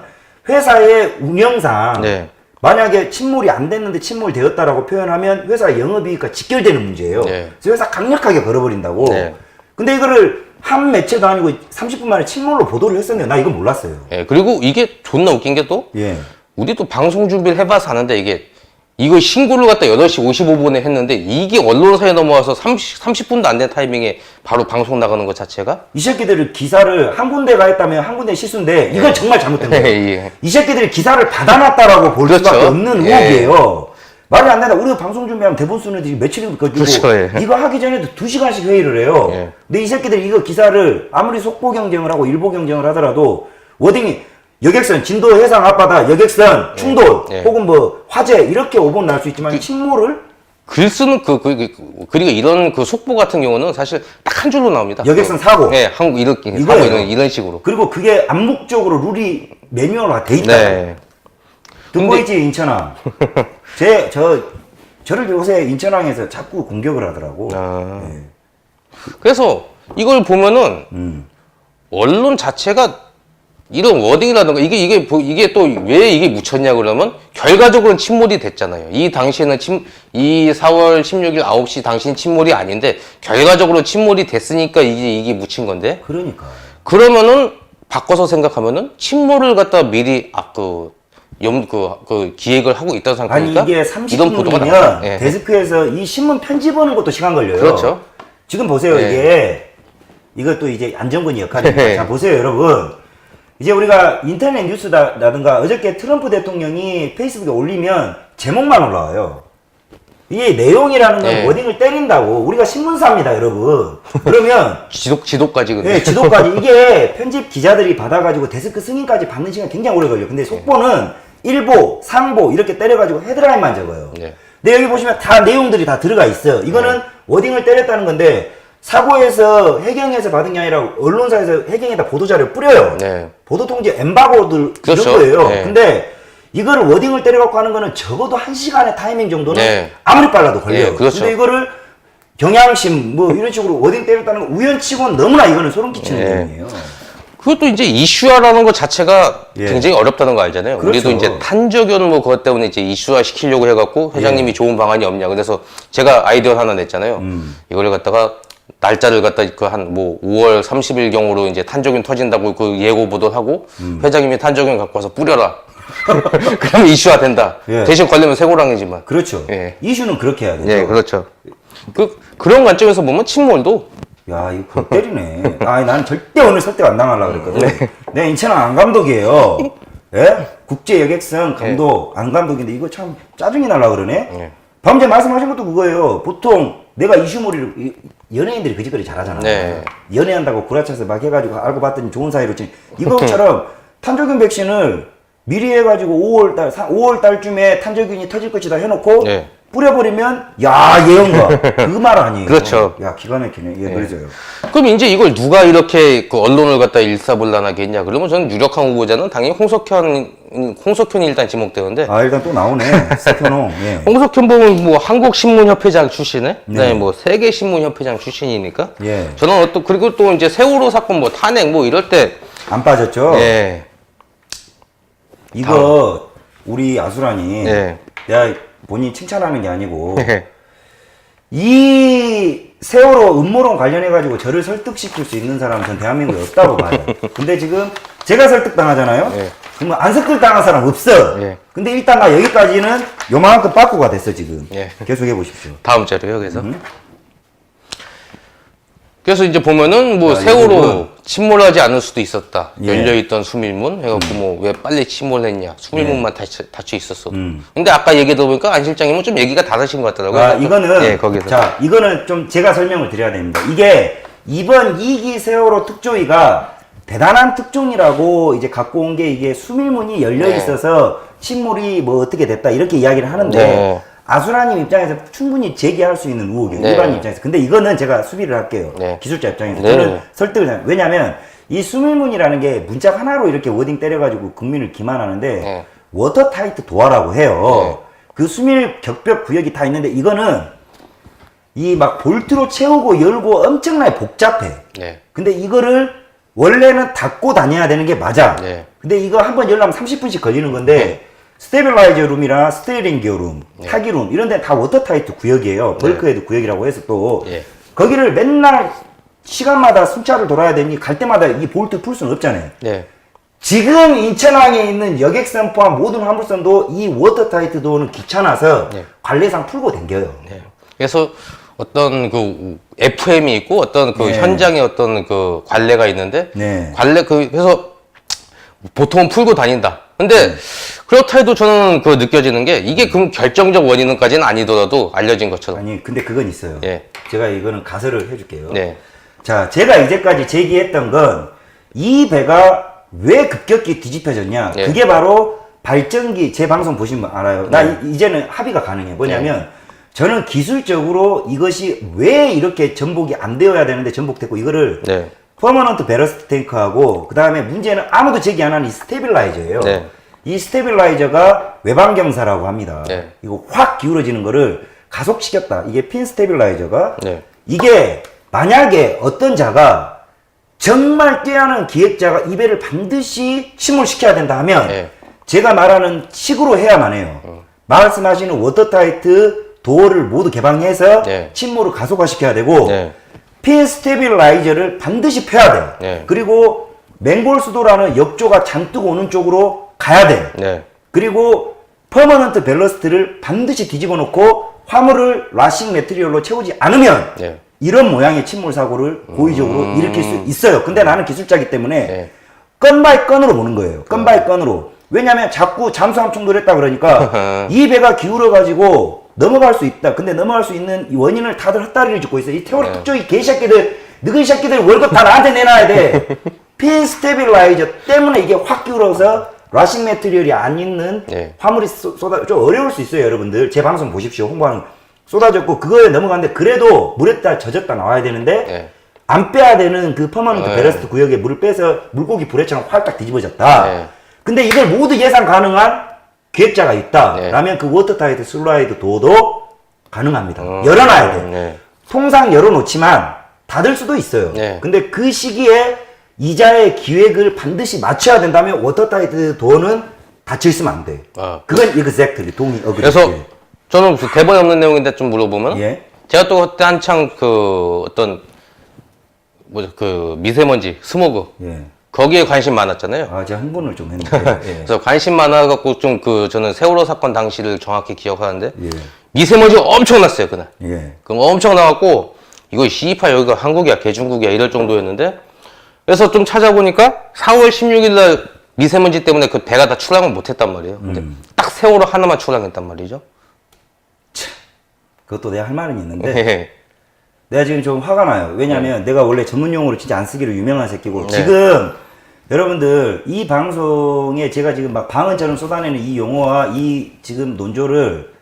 회사의 운영상 네. 만약에 침몰이 안 됐는데 침몰되었다라고 표현하면 회사 영업이익과 직결되는 문제예요. 네. 그래서 회사 강력하게 걸어버린다고. 네. 근데 이거를 한 매체도 아니고 30분 만에 침몰로 보도를 했었네요. 나 이거 몰랐어요. 예, 그리고 이게 존나 웃긴 게 또 예. 우리 또 방송 준비를 해봐서 아는데 이게 이거 신고를 갖다 8시 55분에 했는데 이게 언론사에 넘어와서 30분도 안 된 타이밍에 바로 방송 나가는 것 자체가 이 새끼들이 기사를 한 군데 가 했다면 한 군데 실수인데 이건 정말 잘못된 거예요. 예. 이 새끼들이 기사를 받아놨다라고 볼 그렇죠. 수밖에 없는 예. 의혹이에요. 말이 안 된다. 우리가 방송 준비하면 대본 쓰는 데 며칠이 걸리고 그렇죠, 예. 이거 하기 전에도 2시간씩 회의를 해요. 예. 근데 이 새끼들이 이거 기사를 아무리 속보 경쟁을 하고 일보 경쟁을 하더라도 워딩이 여객선, 진도 해상 앞바다, 여객선, 충돌, 예. 혹은 뭐 화재 이렇게 오본 날 수 있지만 침몰을 글 쓰는 그리고 이런 그 속보 같은 경우는 사실 딱 한 줄로 나옵니다. 여객선 사고. 네, 한국 이렇게 사고 이거예요. 이런 식으로. 그리고 그게 암묵적으로 룰이 매뉴얼화 돼 있다. 네. 듣고 근데- 있지 인천항. 저를 요새 인천항에서 자꾸 공격을 하더라고. 아. 네. 그래서 이걸 보면은 언론 자체가 이런 워딩이라든가 이게 또 왜 이게 묻혔냐 그러면 결과적으로는 침몰이 됐잖아요. 이 당시에는 이 4월 16일 9시 당시는 침몰이 아닌데 결과적으로 침몰이 됐으니까 이게 묻힌 건데 그러니까. 그러면은 바꿔서 생각하면은 침몰을 갖다 미리 기획을 하고 있다고 아니 생각하니까 이게 이런 보도가 30분이면 나와요. 예. 데스크에서 이 신문 편집하는 것도 시간 걸려요. 그렇죠. 지금 보세요. 예. 이것도 이제 안정권이 역할입니다. 예. 자 보세요 여러분. 이제 우리가 인터넷 뉴스라든가 어저께 트럼프 대통령이 페이스북에 올리면 제목만 올라와요. 이게 내용이라는 건 예. 워딩을 때린다고. 우리가 신문사입니다 여러분. 그러면 지도까지 근데. 네, 지도까지 이게 편집 기자들이 받아가지고 데스크 승인까지 받는 시간 굉장히 오래 걸려요. 근데 속보는 일보, 상보 이렇게 때려가지고 헤드라인만 적어요. 네. 근데 여기 보시면 다 내용들이 다 들어가 있어요. 이거는 워딩을 때렸다는 건데 사고에서 해경에서 받은 게 아니라 언론사에서 해경에다 보도자료 뿌려요. 네. 보도통지 엠바고들 그렇죠. 이런 거예요. 네. 근데 이거를 워딩을 때려갖고 하는 거는 적어도 1시간의 타이밍 정도는 네. 아무리 빨라도 걸려요. 네, 그렇죠. 근데 이거를 경향심 뭐 이런 식으로 워딩 때렸다는 건 우연치고는 너무나 이거는 소름 끼치는 네. 내용이에요. 그것도 이제 이슈화라는 것 자체가 예. 굉장히 어렵다는 거 알잖아요. 그렇죠. 우리도 이제 탄저견 뭐 그것 때문에 이제 이슈화 시키려고 해갖고 회장님이 좋은 방안이 없냐. 그래서 제가 아이디어 하나 냈잖아요. 이거를 갖다가 날짜를 갖다 한 뭐 5월 30일 경으로 이제 탄저균 터진다고 그 예고 보도를 하고 회장님이 탄저균 갖고 와서 뿌려라. 그러면 이슈화 된다. 예. 대신 걸리면 쇠고랑이지만. 그렇죠. 예. 이슈는 그렇게 해야 되죠. 예, 그렇죠. 그런 관점에서 보면 침몰도 야, 이거 골 때리네. 아, 나는 절대 오늘 설득 안 당하려고 그랬거든. 네. 내가 인천항 안 감독이에요. 예? 국제여객선 감독 안 감독인데 이거 참 짜증이 날라 그러네. 네. 방금 전에 말씀하신 것도 그거예요. 보통 내가 이슈몰이를 연예인들이 그 짓거리 잘하잖아. 네. 연애한다고 구라쳐서 막 해가지고 알고 봤더니 좋은 사이로 지 이것처럼 탄저균 백신을 미리 해가지고 5월 달쯤에 탄저균이 터질 것이다 해놓고 네. 뿌려버리면 야 예언가 그 말 아니에요. 그렇죠. 야 기가 막히네. 예, 그러죠요. 그럼 이제 이걸 누가 이렇게 그 언론을 갖다 일사불란하게 했냐? 그러면 저는 유력한 후보자는 당연히 홍석현이 일단 지목되는데 아 일단 또 나오네. 석현홍. 예. 홍석현 보면 뭐 한국신문협회장 출신에 그다음에 네. 뭐 세계신문협회장 출신이니까 예. 저는 그리고 또 이제 세월호 사건 뭐 탄핵 뭐 이럴 때 안 빠졌죠. 예. 이거 우리 아수라니. 예. 내가 본인 칭찬하는 게 아니고 예. 이 세월호 음모론 관련해가지고 저를 설득시킬 수 있는 사람은 전 대한민국에 없다고 봐요. 근데 지금 제가 설득당하잖아요? 예. 그러면 안 설득당한 사람 없어. 예. 근데 일단 나 여기까지는 요만큼 빠꾸가 됐어, 지금. 예. 계속해 보십시오. 다음 자료요. 그래서 이제 보면은 뭐 아, 세월호 이거는- 침몰하지 않을 수도 있었다. 예. 열려있던 수밀문 해갖고 뭐 왜 빨리 침몰했냐. 수밀문만 닫혀 있었어. 음. 근데 아까 얘기 들어보니까 안 실장님은 좀 얘기가 다르신 것 같더라고요. 아, 이거는 예, 거기서. 자, 이거는 좀 제가 설명을 드려야 됩니다. 이게 이번 2기 세월호 특조위가 대단한 특종이라고 이제 갖고 온 게 이게 수밀문이 열려 네. 있어서 침몰이 뭐 어떻게 됐다 이렇게 이야기를 하는데 네. 아수라님 입장에서 충분히 제기할 수 있는 의혹이에요. 네. 일반 입장에서. 근데 이거는 제가 수비를 할게요. 네. 기술자 입장에서. 네. 저는 설득을 왜냐면 이 수밀문이라는 게 문자 하나로 이렇게 워딩 때려가지고 국민을 기만하는데 네. 워터타이트 도화라고 해요. 네. 그 수밀 격벽 구역이 다 있는데 이거는 이 막 볼트로 채우고 열고 엄청나게 복잡해. 네. 근데 이거를 원래는 닫고 다녀야 되는 게 맞아. 네. 근데 이거 한번 열려면 30분씩 걸리는 건데 스테빌라이저 룸이랑 스테어링 기어 룸, 타기 룸 이런 데 다 워터타이트 구역이에요. 벌크헤드 구역이라고 해서 또 예. 거기를 맨날 시간마다 순찰을 돌아야 되니 갈 때마다 이 볼트 풀 수는 없잖아요. 네. 지금 인천항에 있는 여객선 포함 모든 화물선도 이 워터타이트 도어는 귀찮아서 네. 관례상 풀고 댕겨요. 네. 그래서 어떤 그 FM이 있고 어떤 그 네. 현장에 어떤 그 관례가 있는데 네. 그래서 보통은 풀고 다닌다. 근데 그렇다 해도 저는 그 느껴지는 게 이게 그 결정적 원인은까지는 아니더라도 알려진 것처럼. 아니 근데 그건 있어요. 예. 제가 이거는 가설을 해줄게요. 네. 자, 제가 이제까지 제기했던 건 이 배가 왜 급격히 뒤집혀졌냐? 네. 그게 바로 발전기, 제 방송 보시면 알아요. 나 이제는 합의가 가능해. 뭐냐면 저는 기술적으로 이것이 왜 이렇게 전복이 안 되어야 되는데 전복됐고 이거를 네. 퍼머넌트 베러스트 탱크하고 그 다음에 문제는 아무도 제기 안 하는 이 스테빌라이저예요. 네. 이 스테빌라이저가 외방경사라고 합니다. 네. 이거 확 기울어지는 거를 가속시켰다. 이게 핀 스테빌라이저가 네. 이게 만약에 어떤 자가 정말 뛰어난 기획자가 이 배를 반드시 침몰시켜야 된다 하면 네. 제가 말하는 식으로 해야만 해요. 말씀하시는 워터타이트 도어를 모두 개방해서 네. 침몰을 가속화시켜야 되고 네. 핀 스테빌라이저를 반드시 펴야 돼. 네. 그리고 맹골수도라는 역조가 잔뜩 오는 쪽으로 가야 돼. 네. 그리고 퍼머넌트 밸러스트를 반드시 뒤집어 놓고 화물을 라싱 매트리얼로 채우지 않으면 네. 이런 모양의 침몰 사고를 고의적으로 일으킬 수 있어요. 근데 나는 기술자이기 때문에 네. 건 바이 건으로 보는 거예요. 건 바이 건으로. 왜냐면 자꾸 잠수함 충돌했다 그러니까 이 배가 기울어 가지고 넘어갈 수 있다. 근데 넘어갈 수 있는 이 원인을 다들 헛다리를 짚고 있어요. 이 태워리 특조이 개새끼들, 너희 새끼들 월급 다 나한테 내놔야 돼. 핀 스테빌라이저 때문에 이게 확 기울어서 라싱 매트리얼이 안 있는 네. 화물이 쏟아 좀 어려울 수 있어요, 여러분들. 제 방송 보십시오. 홍보하는 쏟아졌고 그거에 넘어갔는데 그래도 물에다 젖었다 나와야 되는데 네. 안 빼야 되는 그 퍼머넌트 네. 베러스트 구역에 물을 빼서 물고기 불에처럼 활딱 뒤집어졌다. 네. 근데 이걸 모두 예상 가능한 기획자가 있다. 네. 라면 그 워터타이트 슬라이드 도어도 가능합니다. 열어놔야 돼. 네. 통상 열어놓지만 닫을 수도 있어요. 네. 근데 그 시기에 이자의 기획을 반드시 맞춰야 된다면 워터타이트 도어는 닫혀 있으면 안 돼. 아. 그건 exactly 동의. 그래서 저는 그 대본에 없는 내용인데 좀 물어보면 예. 제가 또 그때 한창 그 어떤 뭐죠 그 미세먼지 스모그 예. 거기에 관심 많았잖아요. 아, 제가 흥분을 좀 했는데. 예. 그래서 관심 많아갖고 좀 그 저는 세월호 사건 당시를 정확히 기억하는데 예. 미세먼지가 엄청났어요 그날. 예. 그럼 엄청 나왔고 이거 시파 여기가 한국이야 개중국이야 이럴 정도였는데 그래서 좀 찾아보니까 4월 16일 날 미세먼지 때문에 그 배가 다 출항을 못했단 말이에요. 근데 딱 세월호 하나만 출항했단 말이죠. 그것도 내가 할 말은 있는데 네. 내가 지금 좀 화가 나요. 왜냐면 내가 원래 전문 용어로 진짜 안 쓰기로 유명한 새끼고 네. 지금 여러분들 이 방송에 제가 지금 막 방언처럼 쏟아내는 이 용어와 이 지금 논조를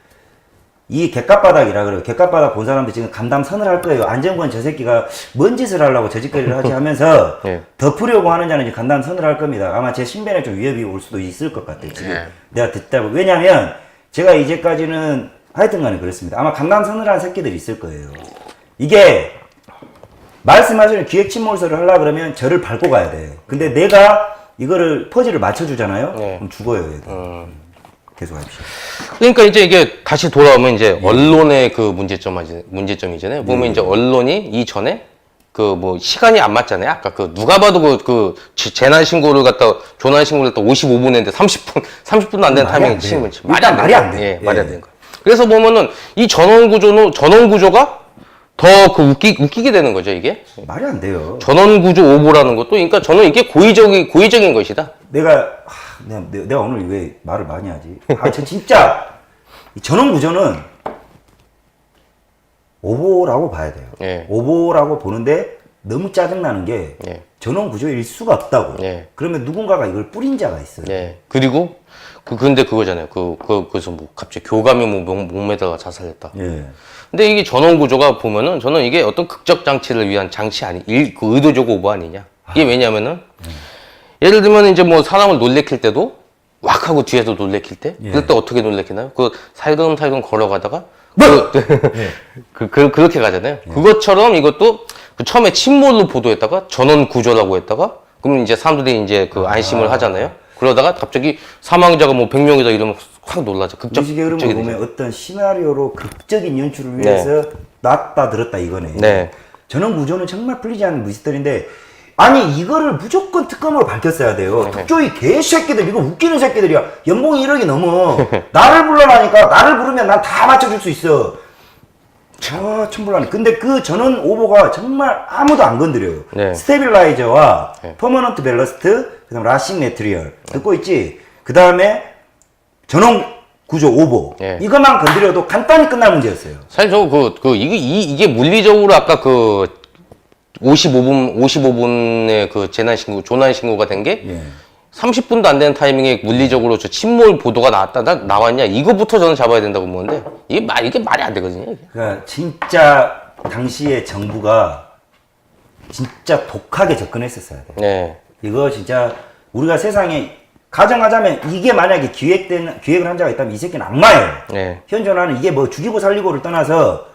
이 객갑바닥이라 그래요. 객갑바닥 본 사람들 지금 감담선을 할 거예요. 안정권 저 새끼가 뭔 짓을 하려고 저 짓거리를 하지 하면서 네. 덮으려고 하는 자는 이제 감담선을 할 겁니다. 아마 제 신변에 좀 위협이 올 수도 있을 것 같아요. 지금 네. 내가 듣다 보면. 왜냐면 제가 이제까지는 하여튼 간에 그렇습니다. 아마 감담선을 한 새끼들이 있을 거예요. 이게 말씀하시는 기획 침몰서를 하려고 그러면 저를 밟고 가야 돼. 근데 내가 이거를 퍼즐을 맞춰주잖아요? 네. 그럼 죽어요, 얘들. 계속 합시다. 그러니까 이제 이게 다시 돌아오면 이제 언론의 그 문제점이잖아요. 보면 이제 언론이 이전에 그 뭐 시간이 안 맞잖아요. 아까 그 누가 봐도 재난 신고를 갖다 조난 신고를 갖다 55분 했는데 30분도 안 되는 말이 타이밍에 안 돼요. 치는 거지. 일단 말이 안 돼. 예, 말이 안 예. 되는 거야. 그래서 보면은 이 전원 구조가 더 그 웃기게 되는 거죠, 이게. 말이 안 돼요. 전원 구조 오보라는 것도 그러니까 저는 이게 고의적인 것이다. 내가 오늘 왜 말을 많이 하지? 저 진짜 이 전원 구조는 오보라고 봐야 돼요. 예. 오보라고 보는데 너무 짜증나는 게 예. 전원 구조일 수가 없다고. 예. 그러면 누군가가 이걸 뿌린 자가 있어요. 네. 그리고 근데 그거잖아요. 그래서 뭐 갑자기 교감이 뭐 목매다가 자살했다. 예. 근데 이게 전원 구조가 보면은 저는 이게 어떤 극적 장치를 위한 장치 그 의도적 오보 아니냐. 이게 왜냐면은 예를 들면 이제 뭐 사람을 놀래킬 때도 왁 하고 뒤에서 놀래킬 때 예. 그럴 때 어떻게 놀래키나요? 그 살금살금 걸어가다가 뭐? 그렇게 가잖아요. 그것처럼 이것도 그 처음에 침몰로 보도했다가 전원 구조라고 했다가 그러면 이제 사람들이 이제 그 안심을 하잖아요. 그러다가 갑자기 사망자가 뭐 100명이다 이러면 확 놀라죠. 의식의 흐름을 극적이 보면 되죠. 어떤 시나리오로 극적인 연출을 위해서 놨다 들었다 이거네. 네. 전원 구조는 정말 풀리지 않는 미스터리인데 아니 이거를 무조건 특검으로 밝혔어야 돼요. 특조위 개새끼들 이거 웃기는 새끼들이야. 연봉이 1억이 넘어. 나를 불러라니까. 나를 부르면 난 다 맞춰줄 수 있어. 천불나네. 근데 그 전원 오보가 정말 아무도 안 건드려요. 네. 스테빌라이저와 퍼머넌트 밸러스트, 그다음 라싱 매트리얼 듣고 있지. 그 다음에 전원 구조 오보. 네. 이것만 건드려도 간단히 끝날 문제였어요. 사실 이게 물리적으로 아까 그 55분에 그 조난 신고가 된 게 예. 30분도 안 되는 타이밍에 물리적으로 저 침몰 보도가 나왔냐? 이거부터 저는 잡아야 된다고 보는데 이게 말이 안 되거든요. 이게. 그러니까 진짜 당시에 정부가 진짜 독하게 접근했었어야 돼. 네. 이거 진짜 우리가 세상에 가정하자면 이게 만약에 기획을 한 자가 있다면 이 새끼는 악마예요. 네. 현존하는 이게 뭐 죽이고 살리고를 떠나서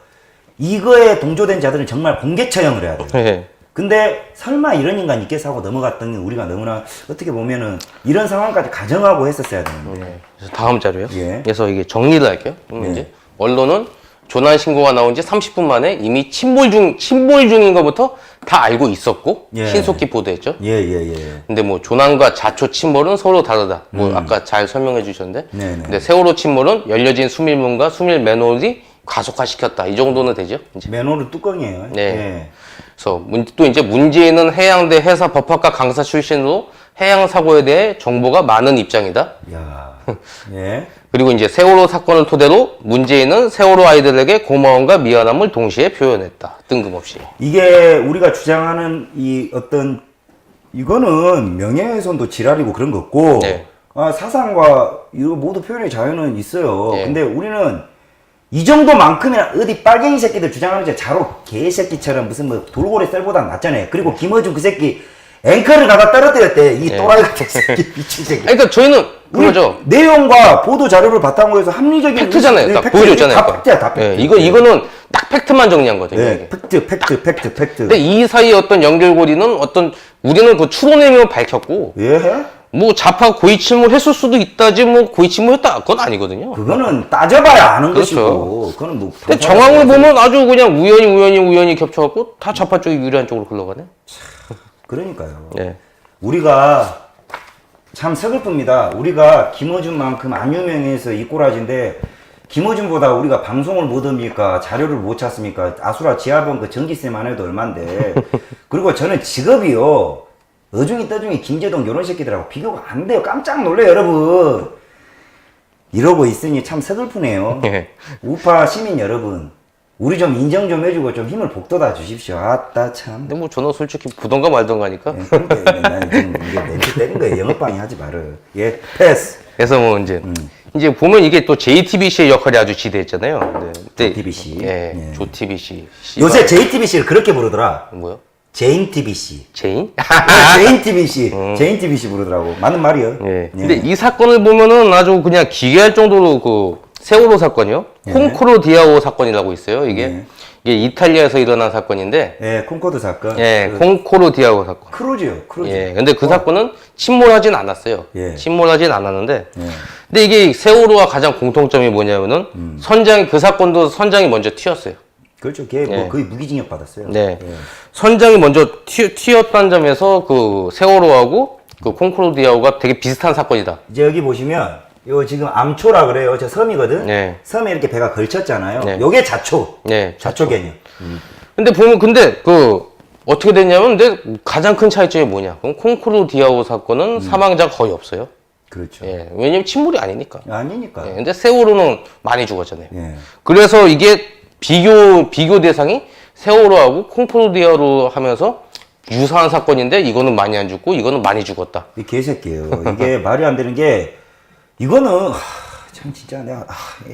이거에 동조된 자들은 정말 공개 처형을 해야 돼요. 네. 근데 설마 이런 인간 있겠어 하고 넘어갔던 게 우리가 너무나 어떻게 보면은 이런 상황까지 가정하고 했었어야 되는데. 네. 그래서 다음 자료요. 예. 그래서 이게 정리를 할게요. 그럼 예. 이제 언론은 조난 신고가 나온 지 30분 만에 이미 침몰 중인 것부터 다 알고 있었고 예. 신속히 보도했죠. 예. 근데 뭐 조난과 자초 침몰은 서로 다르다. 뭐 아까 잘 설명해 주셨는데. 네네. 근데 세월호 침몰은 열려진 수밀문과 수밀 맨홀이 가속화시켰다. 이 정도는 되죠. 이제. 맨홀은 뚜껑이에요. 네. 예. 그래서 또 이제 문재인은 해양대 해사 법학과 강사 출신으로 해양 사고에 대해 정보가 많은 입장이다. 야. 예. 그리고 이제 세월호 사건을 토대로 문재인은 세월호 아이들에게 고마움과 미안함을 동시에 표현했다. 뜬금없이. 이게 우리가 주장하는 이 어떤 이거는 명예훼손도 지랄이고 그런 거 없고 네. 사상과 이거 모두 표현의 자유는 있어요. 네. 근데 우리는 이 정도만큼이나 어디 빨갱이 새끼들 주장하는 게 자로 개새끼처럼 무슨 뭐 돌고래 썰보다 낫잖아요. 그리고 김어준 그 새끼 앵커를 갖다 떨어뜨렸대. 이 네. 또라이 같은 새끼 미친 새끼. 그러니까 저희는 그거죠. 내용과 보도 자료를 바탕으로 해서 합리적인 팩트잖아요. 딱 보여줬잖아요. 다 팩트야, 다 팩트. 네, 이거는 딱 팩트만 정리한 거거든요. 네, 팩트. 근데 이 사이에 어떤 연결고리는 우리는 그 추론 내용을 밝혔고, 예? 뭐 좌파 고의 침몰했을 수도 있다지 뭐 고의 침몰했다 그건 아니거든요. 그거는 따져봐야 아는 그렇죠. 것이고, 그거는 뭐. 근데 정황을 보면 아주 그냥 우연히 겹쳐갖고 다 좌파 쪽이 유리한 쪽으로 흘러가네. 그러니까요. 네. 우리가 참 서글픕니다. 우리가 김어준만큼 안 유명해서 이 꼬라지인데, 김어준보다 우리가 방송을 못 합니까? 자료를 못 찾습니까? 아수라 지하본 그 전기세만 해도 얼만데. 그리고 저는 직업이요. 어중이 떠중이 김재동 이런 새끼들하고 비교가 안 돼요. 깜짝 놀래요, 여러분. 이러고 있으니 참 서글프네요. 네. 우파 시민 여러분, 우리 좀 인정 좀 해주고 좀 힘을 북돋아 주십시오. 아따 참. 근데 뭐 저는 솔직히 보던가 말던가 하니까. 나는 지금 이게 멘트 때린 거예요. 영업방해 하지 말어. 예, 패스. 그래서 뭐 이제 보면 이게 또 JTBC의 역할이 아주 지대했잖아요. 네. 근데 JTBC. 예, 예. 조TBC. 요새 JTBC를 그렇게 부르더라. 뭐요? 제인TBC. 제인? 제인TBC. 제인TBC 부르더라고. 맞는 말이요. 예. 근데 이 사건을 보면은 아주 그냥 기괴할 정도로 그 세월호 사건이요. 예. 콩코르 디아오 사건이라고 있어요. 이게 예. 이게 이탈리아에서 일어난 사건인데, 예, 콩코드 사건. 예, 그 콩코르 디아오 사건. 크루즈요, 크루즈. 예. 근데 그 사건은 침몰하진 않았어요. 예. 침몰하진 않았는데, 예. 근데 이게 세월호와 가장 공통점이 뭐냐면은 그 사건도 선장이 먼저 튀었어요. 그렇죠. 걔 뭐 예. 거의 무기징역 받았어요. 네. 예. 선장이 먼저 튀었다는 점에서 그 세월호하고 그 콩코르 디아오가 되게 비슷한 사건이다. 이제 여기 보시면 요 지금 암초라 그래요. 저 섬이거든. 네. 섬에 이렇게 배가 걸쳤잖아요. 네. 요게 자초. 네. 자초 개념. 근데 그 어떻게 됐냐면 근데 가장 큰 차이점이 뭐냐? 그럼 콩코르 디아오 사건은 사망자가 거의 없어요. 그렇죠. 예. 왜냐면 침몰이 아니니까. 아니니까. 예. 근데 세월호는 많이 죽었잖아요. 예. 그래서 이게 비교 대상이 세월호하고 콩코르 디아오로 하면서 유사한 사건인데 이거는 많이 안 죽고 이거는 많이 죽었다. 이 개새끼예요. 이게 말이 안 되는 게 이거는 참 진짜 내가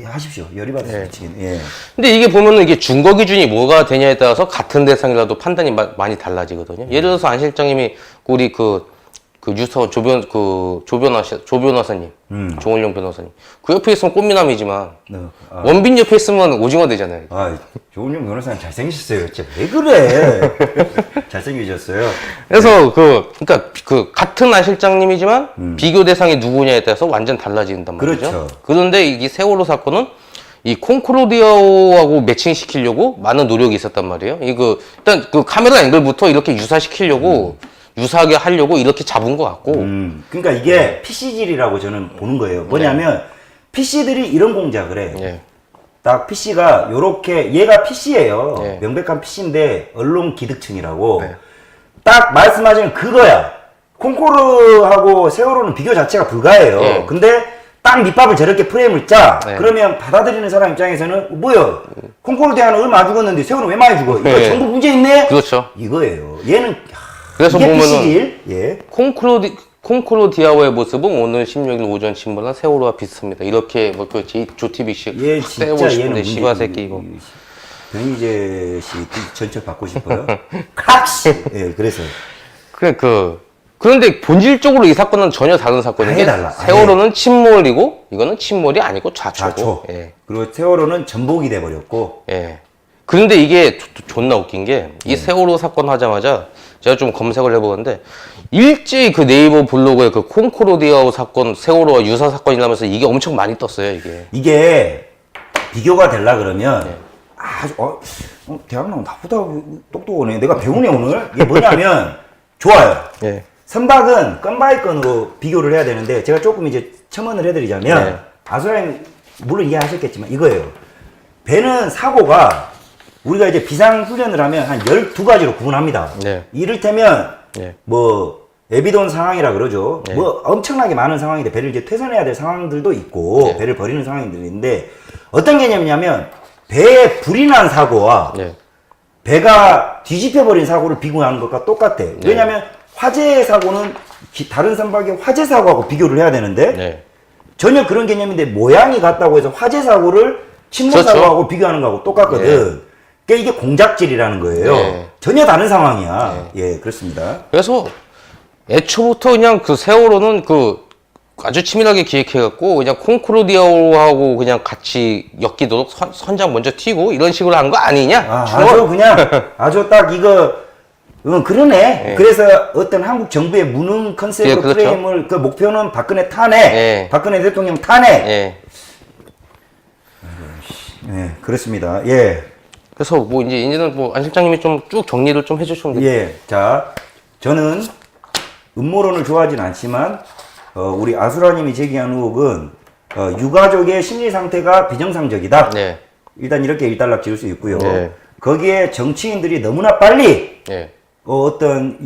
하십시오. 열이 받아서 미치겠네. 예. 근데 이게 보면은 이게 증거 기준이 뭐가 되냐에 따라서 같은 대상이라도 판단이 많이 달라지거든요. 예를 들어서 안 실장님이 우리 그 유서 조 변호사님, 조은령 변호사님. 그 옆에 있으면 꽃미남이지만 원빈 옆에 있으면 오징어 되잖아요. 조은영 변호사님 잘생기셨어요. 진짜 왜 그래? 잘생기셨어요. 그래서 그러니까 같은 안 실장님이지만 비교 대상이 누구냐에 따라서 완전 달라진단 말이죠. 그렇죠. 그런데 이 세월호 사건은 이 콩코르디아오하고 매칭시키려고 많은 노력이 있었단 말이에요. 일단 그 카메라 앵글부터 이렇게 유사시키려고 유사하게 하려고 이렇게 잡은 것 같고. 그러니까 이게 PC질이라고 저는 보는 거예요. 뭐냐면 PC들이 이런 공작을 해. 예. 딱 PC가 요렇게 얘가 PC예요. 네. 명백한 PC인데 언론 기득층이라고. 딱 말씀하시는 그거야. 콩코르하고 세월호는 비교 자체가 불가해요. 네. 근데 딱 밑밥을 저렇게 프레임을 짜. 네. 그러면 받아들이는 사람 입장에서는 뭐야? 콩코르 대하는 얼마 죽었는데 세월호 왜 많이 죽어? 이거 네. 전부 문제 있네? 그렇죠. 이거예요. 얘는 그래서 이게 보면은 PC질. 예. 콩크로디아오의 모습은 오늘 16일 오전 신문한 세월호와 비슷합니다. 이렇게 뭐그 조티비씨 얘 확 진짜 떼고 싶은데 얘는 씨바 새끼 이거. 변희재 씨 전철 받고 싶어요? 칵씨. 예, 그래서. 그런데 본질적으로 이 사건은 전혀 다른 사건인 아예 게 달라. 세월호는 침몰이고 이거는 침몰이 아니고 좌초고. 좌초. 예. 그리고 세월호는 전복이 돼버렸고. 예. 그런데 이게 존나 웃긴 게 이 세월호 사건 하자마자 제가 좀 검색을 해보는데 일제히 그 네이버 블로그에 그 콩코르디아오 사건 세월호와 유사 사건이라면서 이게 엄청 많이 떴어요 이게. 이게 비교가 되려 그러면 아주 대학 나온 나보다 똑똑하네. 내가 배우네 오늘. 이게 뭐냐면 좋아요. 예. 선박은 건바이 건으로 비교를 해야 되는데 제가 조금 이제 첨언을 해드리자면 네. 아수라님 물론 이해하셨겠지만 이거예요. 배는 사고가 우리가 이제 비상훈련을 하면 한 12가지로 구분합니다. 네. 이를테면 네. 뭐 에비돈 상황이라 그러죠. 네. 뭐 엄청나게 많은 상황인데 배를 이제 퇴선해야 될 상황들도 있고 네. 배를 버리는 상황들이 있는데 어떤 개념이냐면 배에 불이 난 사고와 네. 배가 뒤집혀 버린 사고를 비교하는 것과 똑같아. 왜냐면 화재 사고는 다른 선박의 화재 사고하고 비교를 해야 되는데 네. 전혀 그런 개념인데 모양이 같다고 해서 화재 사고를 침몰 그렇죠. 사고하고 비교하는 거하고 똑같거든. 그러니까 이게 공작질이라는 거예요. 네. 전혀 다른 상황이야. 예, 그렇습니다. 그래서 애초부터 그냥 그 세월호는 그 아주 치밀하게 기획해갖고 그냥 콩크로디아오하고 그냥 같이 엮이도록 선장 먼저 튀고 이런 식으로 한 거 아니냐? 아주 그냥 아주 딱 이거 그러네. 그래서 어떤 한국 정부의 무능 컨셉 예, 그렇죠. 프레임을 그 목표는 박근혜 탄핵, 예. 박근혜 대통령 탄핵. 예. 예, 그렇습니다. 예. 그래서 뭐 이제는 뭐 안 실장님이 좀 쭉 정리를 좀 해주시면 돼요. 예. 자, 저는 음모론을 좋아하진 않지만 우리 아수라님이 제기한 의혹은 유가족의 심리 상태가 비정상적이다. 네. 일단 이렇게 일단락 지을 수 있고요. 네. 거기에 정치인들이 너무나 빨리 예. 어떤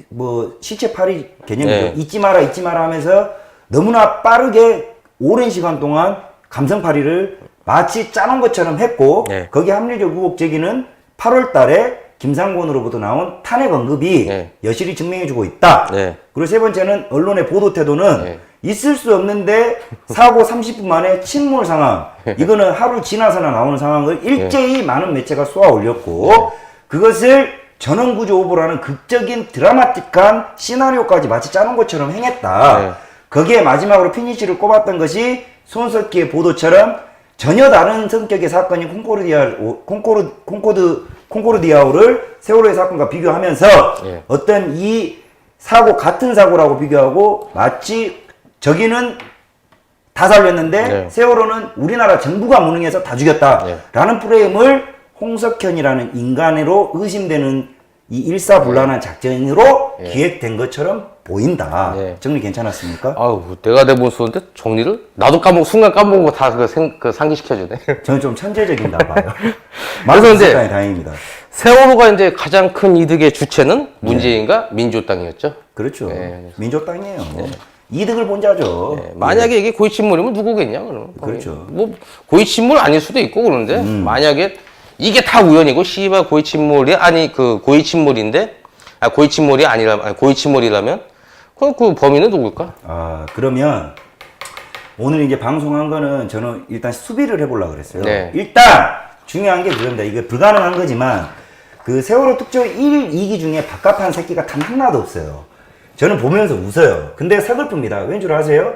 뭐 시체 파리 개념이죠. 네. 잊지 마라 하면서 너무나 빠르게 오랜 시간 동안 감성파리를 마치 짜놓은 것처럼 했고 네. 거기 합리적 의혹 제기는 8월 달에 김상곤으로부터 나온 탄핵 언급이 네. 여실히 증명해주고 있다. 네. 그리고 세 번째는 언론의 보도 태도는 네. 있을 수 없는데 사고 30분 만에 침몰 상황. 이거는 하루 지나서나 나오는 상황을 일제히 많은 매체가 쏘아 올렸고 그것을 전원구조 오보라는 극적인 드라마틱한 시나리오까지 마치 짜놓은 것처럼 행했다. 네. 거기에 마지막으로 피니시를 꼽았던 것이 손석희의 보도처럼 전혀 다른 성격의 사건인 콩코르디아오를 세월호의 사건과 비교하면서 예. 어떤 이 사고 같은 사고라고 비교하고 마치 저기는 다 살렸는데 네. 세월호는 우리나라 정부가 무능해서 다 죽였다라는 프레임을 홍석현이라는 인간으로 의심되는 이 일사불란한 작전으로 기획된 것처럼 보인다. 네. 정리 괜찮았습니까? 아우 내가 대본 쓰는데 정리를 나도 순간 까먹은 거 다 상기시켜주네. 저는 좀 천재적인가 봐요. 그래서 이제 말씀하셨다니 다행입니다. 세월호가 이제 가장 큰 이득의 주체는 문재인과 민주당이었죠. 그렇죠. 네. 민족당이에요. 이득을 본 자죠. 만약에 이게 고위침몰이면 누구겠냐, 그러면. 그렇죠. 뭐, 고위침몰 아닐 수도 있고, 그런데, 만약에 이게 다 우연이고, 씨발 고위침몰이, 고위침몰인데, 고위침몰이 아니라, 고위침몰이라면, 그럼 그 범인은 누굴까? 아, 그러면 오늘 이제 방송한 거는 저는 일단 수비를 해보려고 그랬어요. 네. 일단 중요한 게 그겁니다. 이게 불가능한 거지만 그 세월호 특조 1, 2기 중에 밥값한 새끼가 단 하나도 없어요. 저는 보면서 웃어요. 근데 서글픕니다. 왠 줄 아세요?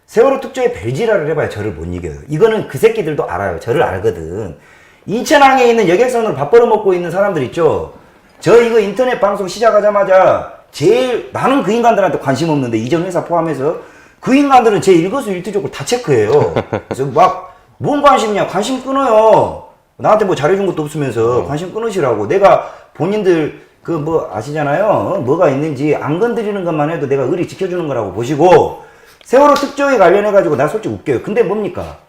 세월호 특조에 벨지라를 해봐야 저를 못 이겨요. 이거는 그 새끼들도 알아요. 저를 알거든. 인천항에 있는 여객선으로 밥 벌어먹고 있는 사람들 있죠? 저 이거 인터넷 방송 시작하자마자 제일 나는 그 인간들한테 관심 없는데 이전 회사 포함해서 그 인간들은 제 일거수일투족을 다 체크해요. 그래서 막 뭔 관심이냐? 관심 끊어요. 나한테 뭐 잘해준 것도 없으면서 관심 끊으시라고. 내가 본인들 그 뭐 아시잖아요. 뭐가 있는지 안 건드리는 것만 해도 내가 의리 지켜주는 거라고 보시고 세월호 특조위 관련해 가지고 나 솔직히 웃겨요. 근데 뭡니까?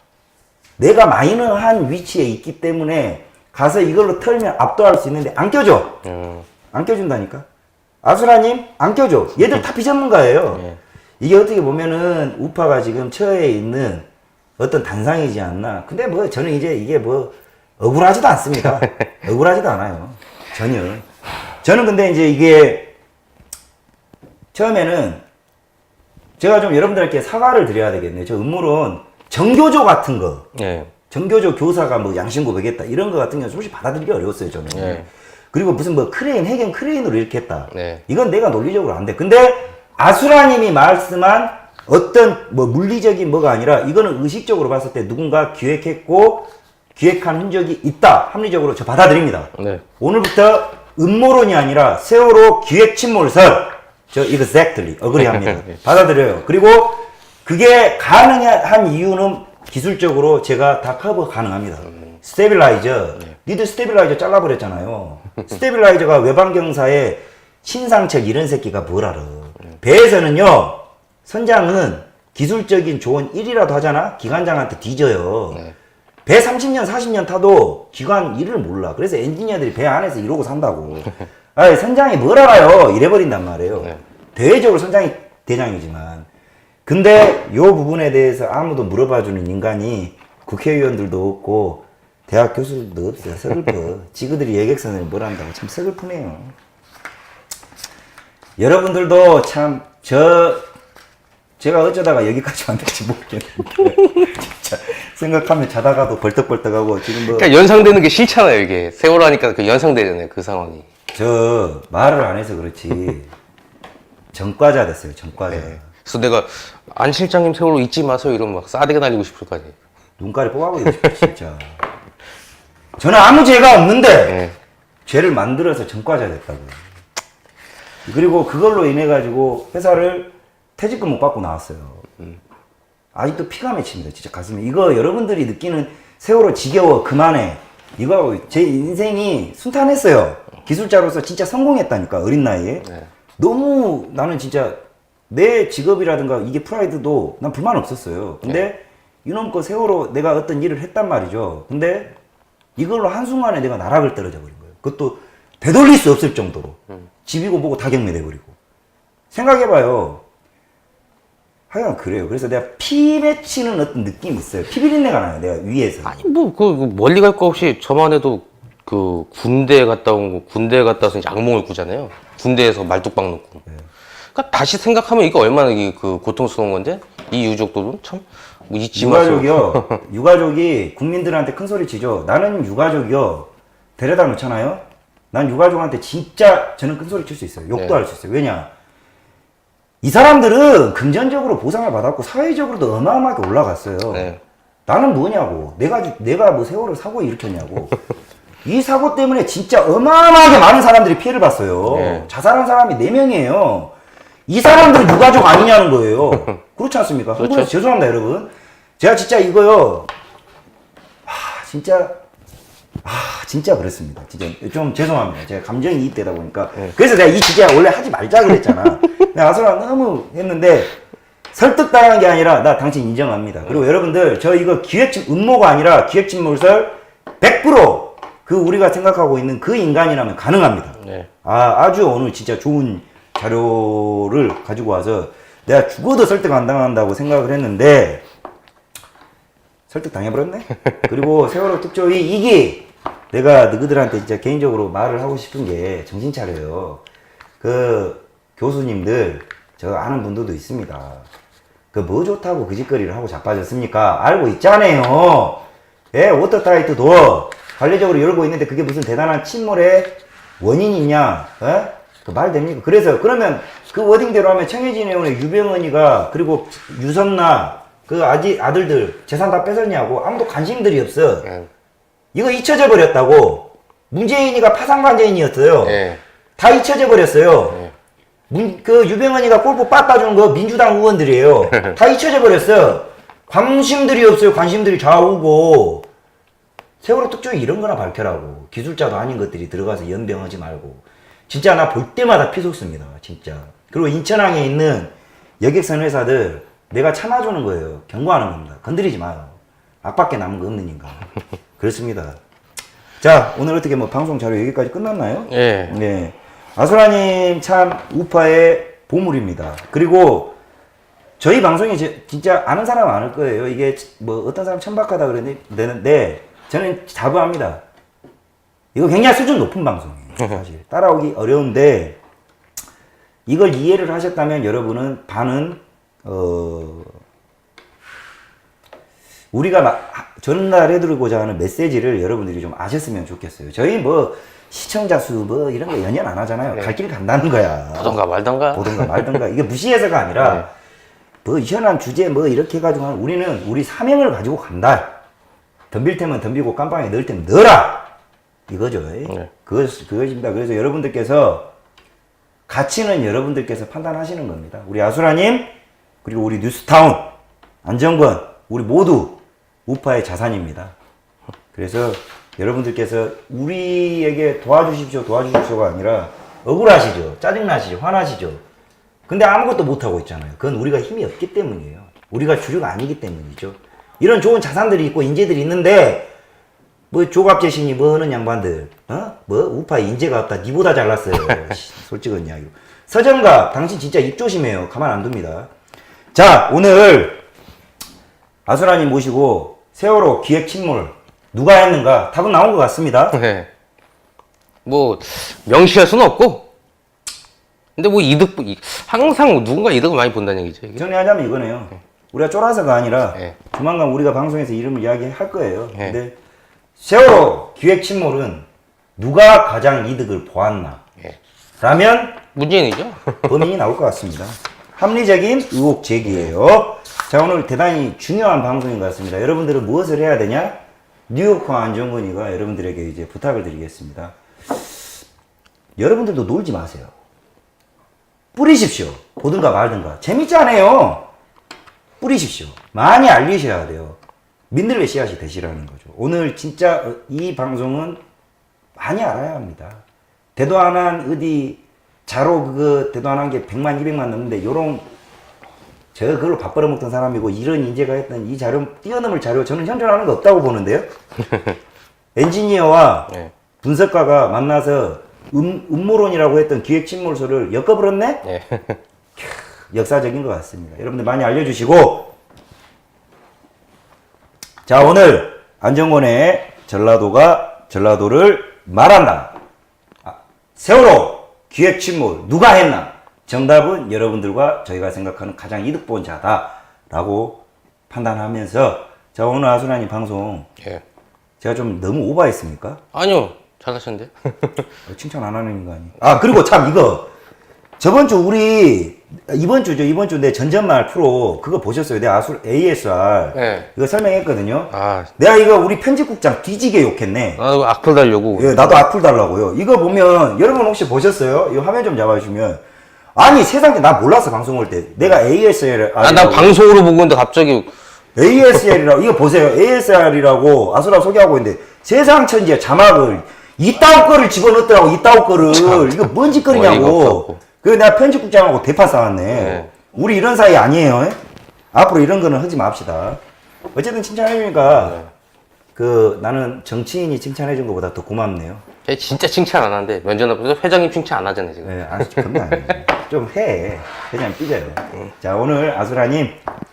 내가 마이너한 위치에 있기 때문에 가서 이걸로 털면 압도할 수 있는데 안 껴줘. 안 껴준다니까. 아수라님 안 껴줘. 얘들 다 비전문가예요. 이게 어떻게 보면은 우파가 지금 처해 있는 어떤 단상이지 않나. 근데 뭐 저는 이제 이게 뭐 억울하지도 않습니다. 억울하지도 않아요. 전혀. 저는 근데 이제 이게 처음에는 제가 좀 여러분들께 사과를 드려야 되겠네요. 저 음모론 정교조 같은 거. 예. 정교조 교사가 뭐 양심 고백했다. 이런 거 같은 경우는 솔직히 받아들이기 어려웠어요, 저는. 예. 그리고 무슨 뭐 크레인, 해경 크레인으로 이렇게 했다. 네. 이건 내가 논리적으로 안 돼. 근데 아수라님이 말씀한 어떤 뭐 물리적인 뭐가 아니라 이거는 의식적으로 봤을 때 누군가 기획했고 기획한 흔적이 있다. 합리적으로 저 받아들입니다. 네. 오늘부터 음모론이 아니라 세월호 기획 침몰설 저 exactly 어그리합니다. 받아들여요. 그리고 그게 가능한 이유는 기술적으로 제가 다 커버 가능합니다. 스테빌라이저, 니들 스테빌라이저 잘라버렸잖아요. 스테빌라이저가 외방경사의 신상책 이런 새끼가 뭘 알아. 배에서는요, 선장은 기술적인 조언 1이라도 하잖아? 기관장한테 뒤져요. 배 30년, 40년 타도 기관 일을 몰라. 그래서 엔지니어들이 배 안에서 이러고 산다고. 아니, 선장이 뭘 알아요? 이래버린단 말이에요. 대외적으로 선장이 대장이지만. 근데 요 부분에 대해서 아무도 물어봐주는 인간이 국회의원들도 없고 대학 교수들도 없어요. 서글퍼. 지그들이 예객선을 뭘 한다고 참 서글프네요. 여러분들도 참 제가 어쩌다가 여기까지 왔는지 모르겠는데 진짜 생각하면 자다가도 벌떡벌떡하고 지금 뭐 그러니까 연상되는 게 싫잖아요, 이게. 세월호 하니까 그 연상되잖아요, 그 상황이. 저 말을 안 해서 그렇지 전과자 됐어요. 전과자. 네. 그래서 내가 안 실장님 세월호 잊지 마세요 이러면 막 싸대기 날리고 싶을 거 아니에요. 눈깔이 뽑아버리고 싶어 진짜. 저는 아무 죄가 없는데 네. 죄를 만들어서 전과자 됐다고요. 그리고 그걸로 인해 가지고 회사를 퇴직금 못 받고 나왔어요. 아직도 피가 맺힙니다. 진짜 가슴에. 이거 여러분들이 느끼는 세월호 지겨워 그만해. 이거 제 인생이 순탄했어요. 기술자로서 진짜 성공했다니까 어린 나이에. 네. 너무 나는 진짜 내 직업이라든가 이게 프라이드도 난 불만 없었어요. 근데 이놈거 세월호 내가 어떤 일을 했단 말이죠. 근데 이걸로 한순간에 내가 나락을 떨어져 버린 거예요. 그것도 되돌릴 수 없을 정도로. 집이고 뭐고 다 경매돼버리고. 생각해봐요. 하여간 그래요. 그래서 내가 피 맺히는 어떤 느낌이 있어요. 피 비린내가 나요. 내가 위에서. 아니 그 멀리 갈 거 없이 저만 해도 그 군대에 갔다 온 거, 군대에 갔다 와서 이제 악몽을 꾸잖아요. 군대에서 말뚝박 놓고. 그러니까 다시 생각하면 이게 얼마나 이게 그 고통스러운 건데 이 유족들은 참 잊지 마세요. 유가족이요. 유가족이 국민들한테 큰 소리 치죠. 나는 유가족이요. 데려다 놓잖아요. 난 유가족한테 진짜 저는 큰 소리 칠 수 있어요. 욕도 네. 할 수 있어요. 왜냐? 이 사람들은 금전적으로 보상을 받았고 사회적으로도 어마어마하게 올라갔어요. 네. 나는 뭐냐고. 내가 뭐 세월호 사고 일으켰냐고. 이 사고 때문에 진짜 어마어마하게 많은 사람들이 피해를 봤어요. 네. 자살한 사람이 4명이에요. 이 사람들은 유가족 아니냐는 거예요. 그렇지 않습니까? 그렇죠. 한국에서 죄송합니다, 여러분. 제가 진짜 이거요. 진짜 그렇습니다. 진짜 좀 죄송합니다. 제가 감정이입되다 보니까. 그래서 내가 이 주제 원래 하지 말자 그랬잖아. 내가 아수라 너무 했는데 설득당한 게 아니라 나 당신 인정합니다. 그리고 여러분들 저 이거 음모가 아니라 기획침몰설 100% 우리가 생각하고 있는 그 인간이라면 가능합니다. 네. 아주 오늘 진짜 좋은 자료를 가지고 와서 내가 죽어도 설득 안 당한다고 생각을 했는데 설득 당해버렸네. 그리고 세월호 특조위 이기 내가 너희들한테 진짜 개인적으로 말을 하고 싶은 게 정신 차려요. 그 교수님들 저 아는 분들도 있습니다. 그 뭐 좋다고 그 짓거리를 하고 자빠졌습니까? 알고 있잖아요. 예, 워터타이트 도어 관리적으로 열고 있는데 그게 무슨 대단한 침몰의 원인이 있냐? 예? 그 말 됩니까? 그래서 그러면 그 워딩대로 하면 청해진 의원의 유병언이가 그리고 유선나 그 아들들 재산 다 뺏었냐고 아무도 관심들이 없어. 이거 잊혀져 버렸다고. 문재인이가 파상관제인이었어요. 네. 다 잊혀져 버렸어요. 그 유병언이가 골프 빡빠주는 거 민주당 의원들이에요. 다 잊혀져 버렸어. 관심들이 없어요. 관심들이 좌우고. 세월호 특조위 이런 거나 밝혀라고. 기술자도 아닌 것들이 들어가서 연병하지 말고. 진짜 나 볼 때마다 피솟습니다. 진짜. 그리고 인천항에 있는 여객선 회사들 내가 참아주는 거예요. 경고하는 겁니다. 건드리지 마요. 앞밖에 남은 거 없는 인간. 그렇습니다. 자, 오늘 어떻게 뭐 방송 자료 여기까지 끝났나요? 예. 네. 아수라님 참 우파의 보물입니다. 그리고 저희 방송이 진짜 아는 사람 많을 거예요. 이게 뭐 어떤 사람 천박하다 그러는데 저는 자부합니다. 이거 굉장히 수준 높은 방송이에요. 사실 따라오기 어려운데 이걸 이해를 하셨다면 여러분은 반은 우리가 전달해드리고자 하는 메시지를 여러분들이 좀 아셨으면 좋겠어요. 저희 뭐 시청자 수 뭐 이런 거 연연 안 하잖아요. 네. 갈 길 간다는 거야. 보던가 말던가. 보던가 말던가. 이게 무시해서가 아니라 네. 뭐 현안 주제 뭐 이렇게 해가지고 우리는 우리 사명을 가지고 간다. 덤빌 테면 덤비고 깜빵에 넣을 테면 넣어라. 이거죠. 네. 그것입니다. 그래서 여러분들께서 가치는 여러분들께서 판단하시는 겁니다. 우리 아수라님 그리고 우리 뉴스타운 안정권 우리 모두 우파의 자산입니다. 그래서 여러분들께서 우리에게 도와주십시오가 아니라 억울하시죠. 짜증나시죠. 화나시죠. 근데 아무것도 못하고 있잖아요. 그건 우리가 힘이 없기 때문이에요. 우리가 주류가 아니기 때문이죠. 이런 좋은 자산들이 있고 인재들이 있는데 뭐 조갑재신이 뭐 하는 양반들 뭐 우파 인재가 없다. 니보다 잘났어요. 솔직한 이야기로. 서정갑 당신 진짜 입 조심해요. 가만 안 둡니다. 자, 오늘 아수라님 모시고 세월호 기획 침몰 누가 했는가 답은 나온 것 같습니다. 네. 뭐 명시할 수는 없고. 근데 뭐 항상 누군가 이득을 많이 본다는 얘기죠. 이게. 정리하자면 이거네요. 우리가 쫄아서가 아니라 네. 조만간 우리가 방송에서 이름을 이야기할 거예요. 네. 근데 세월호 기획 침몰은 누가 가장 이득을 보았나? 네. 라면 문재인이죠. 범인이 나올 것 같습니다. 합리적인 의혹 제기예요. 자, 오늘 대단히 중요한 방송인 것 같습니다. 여러분들은 무엇을 해야 되냐? 뉴욕화 안정권이가 여러분들에게 이제 부탁을 드리겠습니다. 여러분들도 놀지 마세요. 뿌리십시오. 보든가 말든가. 재밌잖아요. 뿌리십시오. 많이 알리셔야 돼요. 민들레 씨앗이 되시라는 거죠. 오늘 진짜 이 방송은 많이 알아야 합니다. 대도안한 어디 자로 그거 대도안한 게 100만 200만 넘는데 요런 제가 그걸로 밥 벌어먹던 사람이고 이런 인재가 했던 이 자료 뛰어넘을 자료 저는 현존하는 거 없다고 보는데요. 엔지니어와 네. 분석가가 만나서 음모론이라고 했던 기획 침몰설을 엮어버렸네? 네. 역사적인 것 같습니다. 여러분들 많이 알려주시고 자, 오늘 안정권의 전라도가 전라도를 말한다. 세월호 기획 침몰 누가 했나? 정답은 여러분들과 저희가 생각하는 가장 이득 본 자다라고 판단하면서 자, 오늘 아수라님 방송 예. 제가 좀 너무 오버했습니까? 아니요. 잘하셨는데. 칭찬 안 하는 인간이. 아, 그리고 참 이거 저번 주 우리 이번 주 내 전전말 프로 그거 보셨어요? 내 ASR 네. 이거 설명했거든요. 아, 내가 이거 우리 편집국장 뒤지게 욕했네. 나도 악플 달려고. 예, 나도 악플 달라고요. 이거 보면 여러분 혹시 보셨어요? 이거 화면 좀 잡아주시면 아니 세상에 나 몰랐어 방송 올 때 내가 ASR 나 방송으로 본 건데 갑자기 ASR이라고 이거 보세요. ASR이라고 아수라 소개하고 있는데 세상 천지에 자막을 이따오 거를 집어넣더라고. 이따오 거를 이거 뭔 어이가 짓거리냐고. 없었고. 그래서 내가 편집국장하고 대파 싸웠네. 네. 우리 이런 사이 아니에요. 에? 앞으로 이런 거는 하지 맙시다. 어쨌든 칭찬해주니까 그 나는 정치인이 칭찬해준 것보다 더 고맙네요. 걔 진짜 칭찬 안 하는데 면전 앞에서 회장님 칭찬 안 하잖아요 지금. 네, 아주 그건 아니에요. 좀 해. 그냥 삐져요. 자, 오늘 아수라님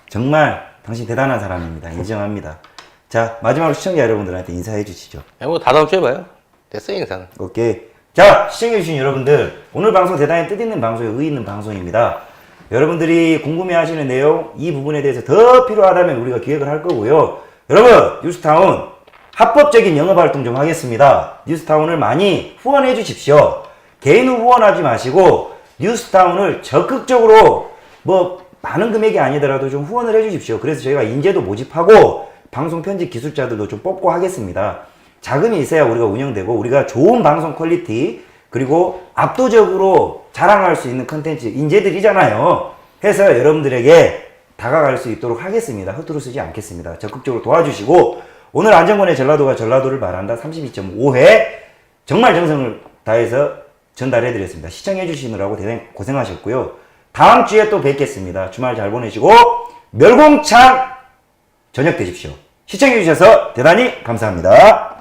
정말 당신 대단한 사람입니다. 인정합니다. 자, 마지막으로 시청자 여러분들한테 인사해 주시죠. 뭐 다다음 주에 봐요. 됐어요 인사는. 오케이. 자, 시청해주신 여러분들, 오늘 방송 대단히 뜻있는 방송에 의의 있는 방송입니다. 여러분들이 궁금해하시는 내용, 이 부분에 대해서 더 필요하다면 우리가 기획을 할 거고요. 여러분, 뉴스타운 합법적인 영업활동 좀 하겠습니다. 뉴스타운을 많이 후원해 주십시오. 개인 후원하지 마시고 뉴스타운을 적극적으로 뭐 많은 금액이 아니더라도 좀 후원을 해 주십시오. 그래서 저희가 인재도 모집하고 방송 편집 기술자들도 좀 뽑고 하겠습니다. 자금이 있어야 우리가 운영되고 우리가 좋은 방송 퀄리티 그리고 압도적으로 자랑할 수 있는 컨텐츠 인재들이잖아요. 해서 여러분들에게 다가갈 수 있도록 하겠습니다. 허투루 쓰지 않겠습니다. 적극적으로 도와주시고 오늘 안정권의 전라도가 전라도를 말한다 32.5회 정말 정성을 다해서 전달해드렸습니다. 시청해주시느라고 대단히 고생하셨고요. 다음 주에 또 뵙겠습니다. 주말 잘 보내시고 멸공창 저녁 되십시오. 시청해주셔서 대단히 감사합니다.